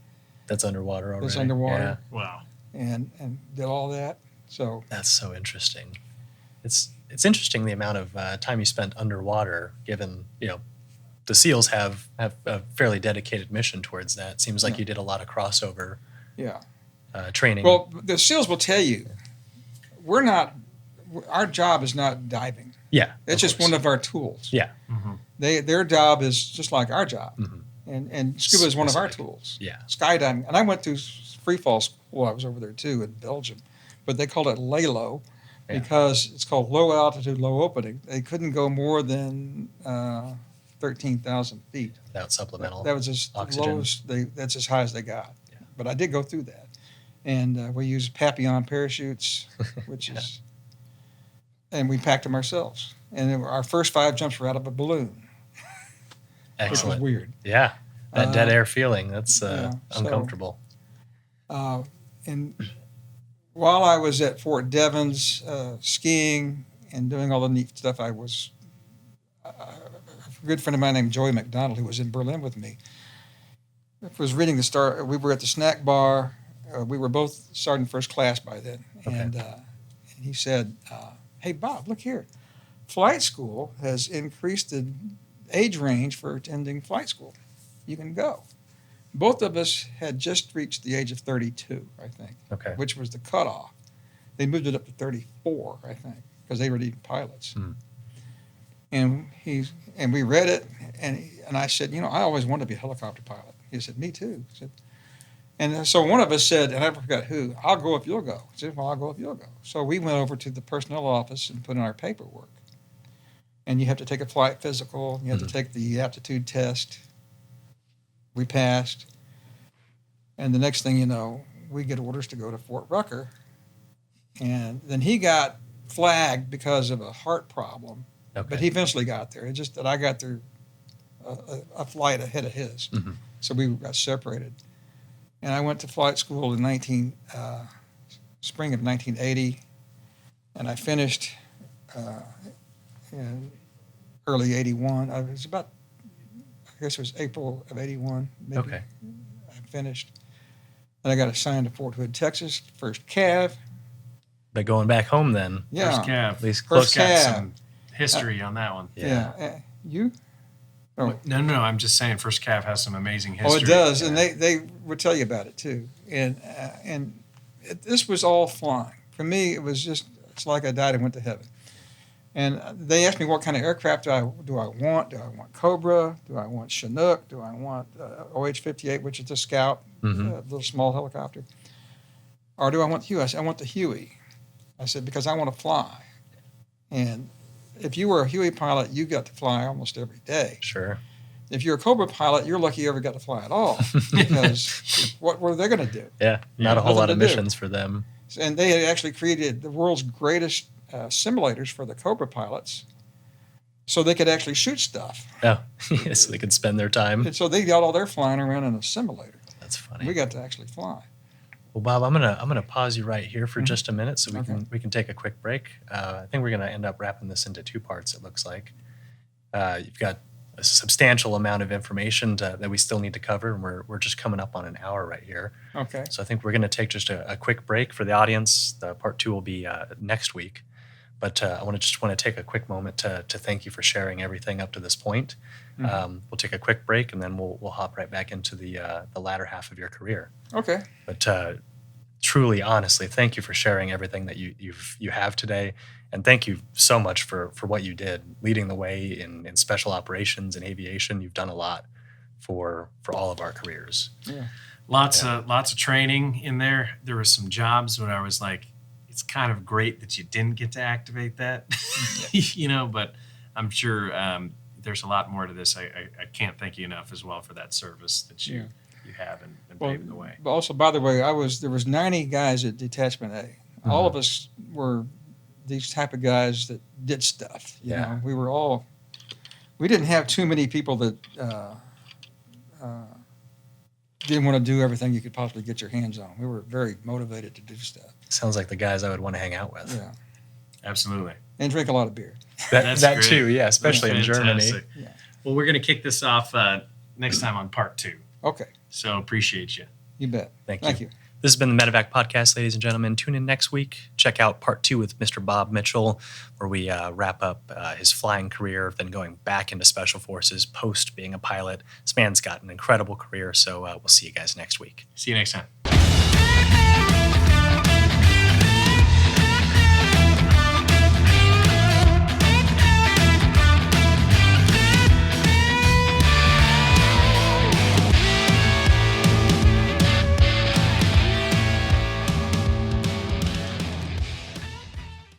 That's underwater already. That's underwater. Yeah. Wow. And did all that. So that's so interesting. It's interesting the amount of time you spent underwater, given the SEALs have a fairly dedicated mission towards that. Seems like you did a lot of crossover. Training. Well, the SEALs will tell you, our job is not diving. Yeah. It's just one of our tools. Yeah. Their job is just like our job. And scuba is one of our tools. Yeah. Skydiving. And I went through free fall school. I was over there too in Belgium. But they called it LALO because it's called low altitude, low opening. They couldn't go more than 13,000 feet. Without supplemental That was just oxygen. the lowest. That's as high as they got. Yeah. But I did go through that. And we used Papillon parachutes, which is, and we packed them ourselves. And our first 5 jumps were out of a balloon. Excellent. Which was weird. Yeah. That dead air feeling, that's so, uncomfortable. And while I was at Fort Devens skiing and doing all the neat stuff, I was a good friend of mine named Joey McDonald, who was in Berlin with me, was reading the Star. We were at the snack bar. We were both sergeant first class by then. Okay. And he said, hey, Bob, look here. Flight school has increased the age range for attending flight school. You can go. Both of us had just reached the age of 32, I think, which was the cutoff. They moved it up to 34, I think, because they were needing pilots. And we read it, and I said, I always wanted to be a helicopter pilot. He said, me too. He said, and so one of us said, and I forgot who, I'll go if you'll go. I said, well, I'll go if you'll go. So we went over to the personnel office and put in our paperwork. And you have to take a flight physical. You have to take the aptitude test. We passed. And the next thing you know, we get orders to go to Fort Rucker. And then he got flagged because of a heart problem. Okay. But he eventually got there. It's just that I got there a flight ahead of his. So we got separated. And I went to flight school in spring of 1980. And I finished in early 81. I guess it was April of 81. Maybe. Okay. I finished. And I got assigned to Fort Hood, Texas, first Cav. But going back home then. Yeah. First Cav. At least First close. Got Cav. some history on that one. Yeah. You? Oh. No, I'm just saying First Cav has some amazing history. Oh, it does. And they would tell you about it too. And this was all flying. For me, it's like I died and went to heaven. And they asked me what kind of aircraft do I want? Do I want Cobra? Do I want Chinook? Do I want OH-58, which is a Scout, little small helicopter? Or do I want the Huey? I said, I want the Huey. I said, because I want to fly. And if you were a Huey pilot, you got to fly almost every day. Sure. If you're a Cobra pilot, you're lucky you ever got to fly at all. Because what were they going to do? Yeah, not a whole lot of missions for them. And they had actually created the world's greatest simulators for the Cobra pilots, so they could actually shoot stuff. Oh, so they could spend their time. And so they got all their flying around in a simulator. That's funny. We got to actually fly. Well, Bob, I'm gonna pause you right here for just a minute so we can take a quick break. I think we're gonna end up wrapping this into 2 parts. It looks like you've got a substantial amount of information that we still need to cover, and we're just coming up on an hour right here. Okay. So I think we're gonna take just a quick break for the audience. The part 2 will be next week. But I want to take a quick moment to thank you for sharing everything up to this point. We'll take a quick break and then we'll hop right back into the latter half of your career. Okay. But truly, honestly, thank you for sharing everything that you have today, and thank you so much for what you did, leading the way in special operations and aviation. You've done a lot for all of our careers. Yeah. Lots of training in there. There were some jobs when I was like, it's kind of great that you didn't get to activate that, but I'm sure there's a lot more to this. I can't thank you enough as well for that service that you have and paving the way. But also, by the way, there was 90 guys at Detachment A. All of us were these type of guys that did stuff. You know, we didn't have too many people that didn't want to do everything you could possibly get your hands on. We were very motivated to do stuff. Sounds like the guys I would want to hang out with. Yeah, Absolutely. and drink a lot of beer. That's That great. too, yeah, especially in Germany. Fantastic. Yeah. Well, we're going to kick this off next time on part 2. Okay, So appreciate you. you bet. Thank you. This has been the Medevac Podcast, ladies and gentlemen. Tune in next week. Check out part 2 with Mr. Bob Mitchell, where we wrap up his flying career, then going back into Special Forces post being a pilot. This man's got an incredible career, so we'll see you guys next week. See you next time.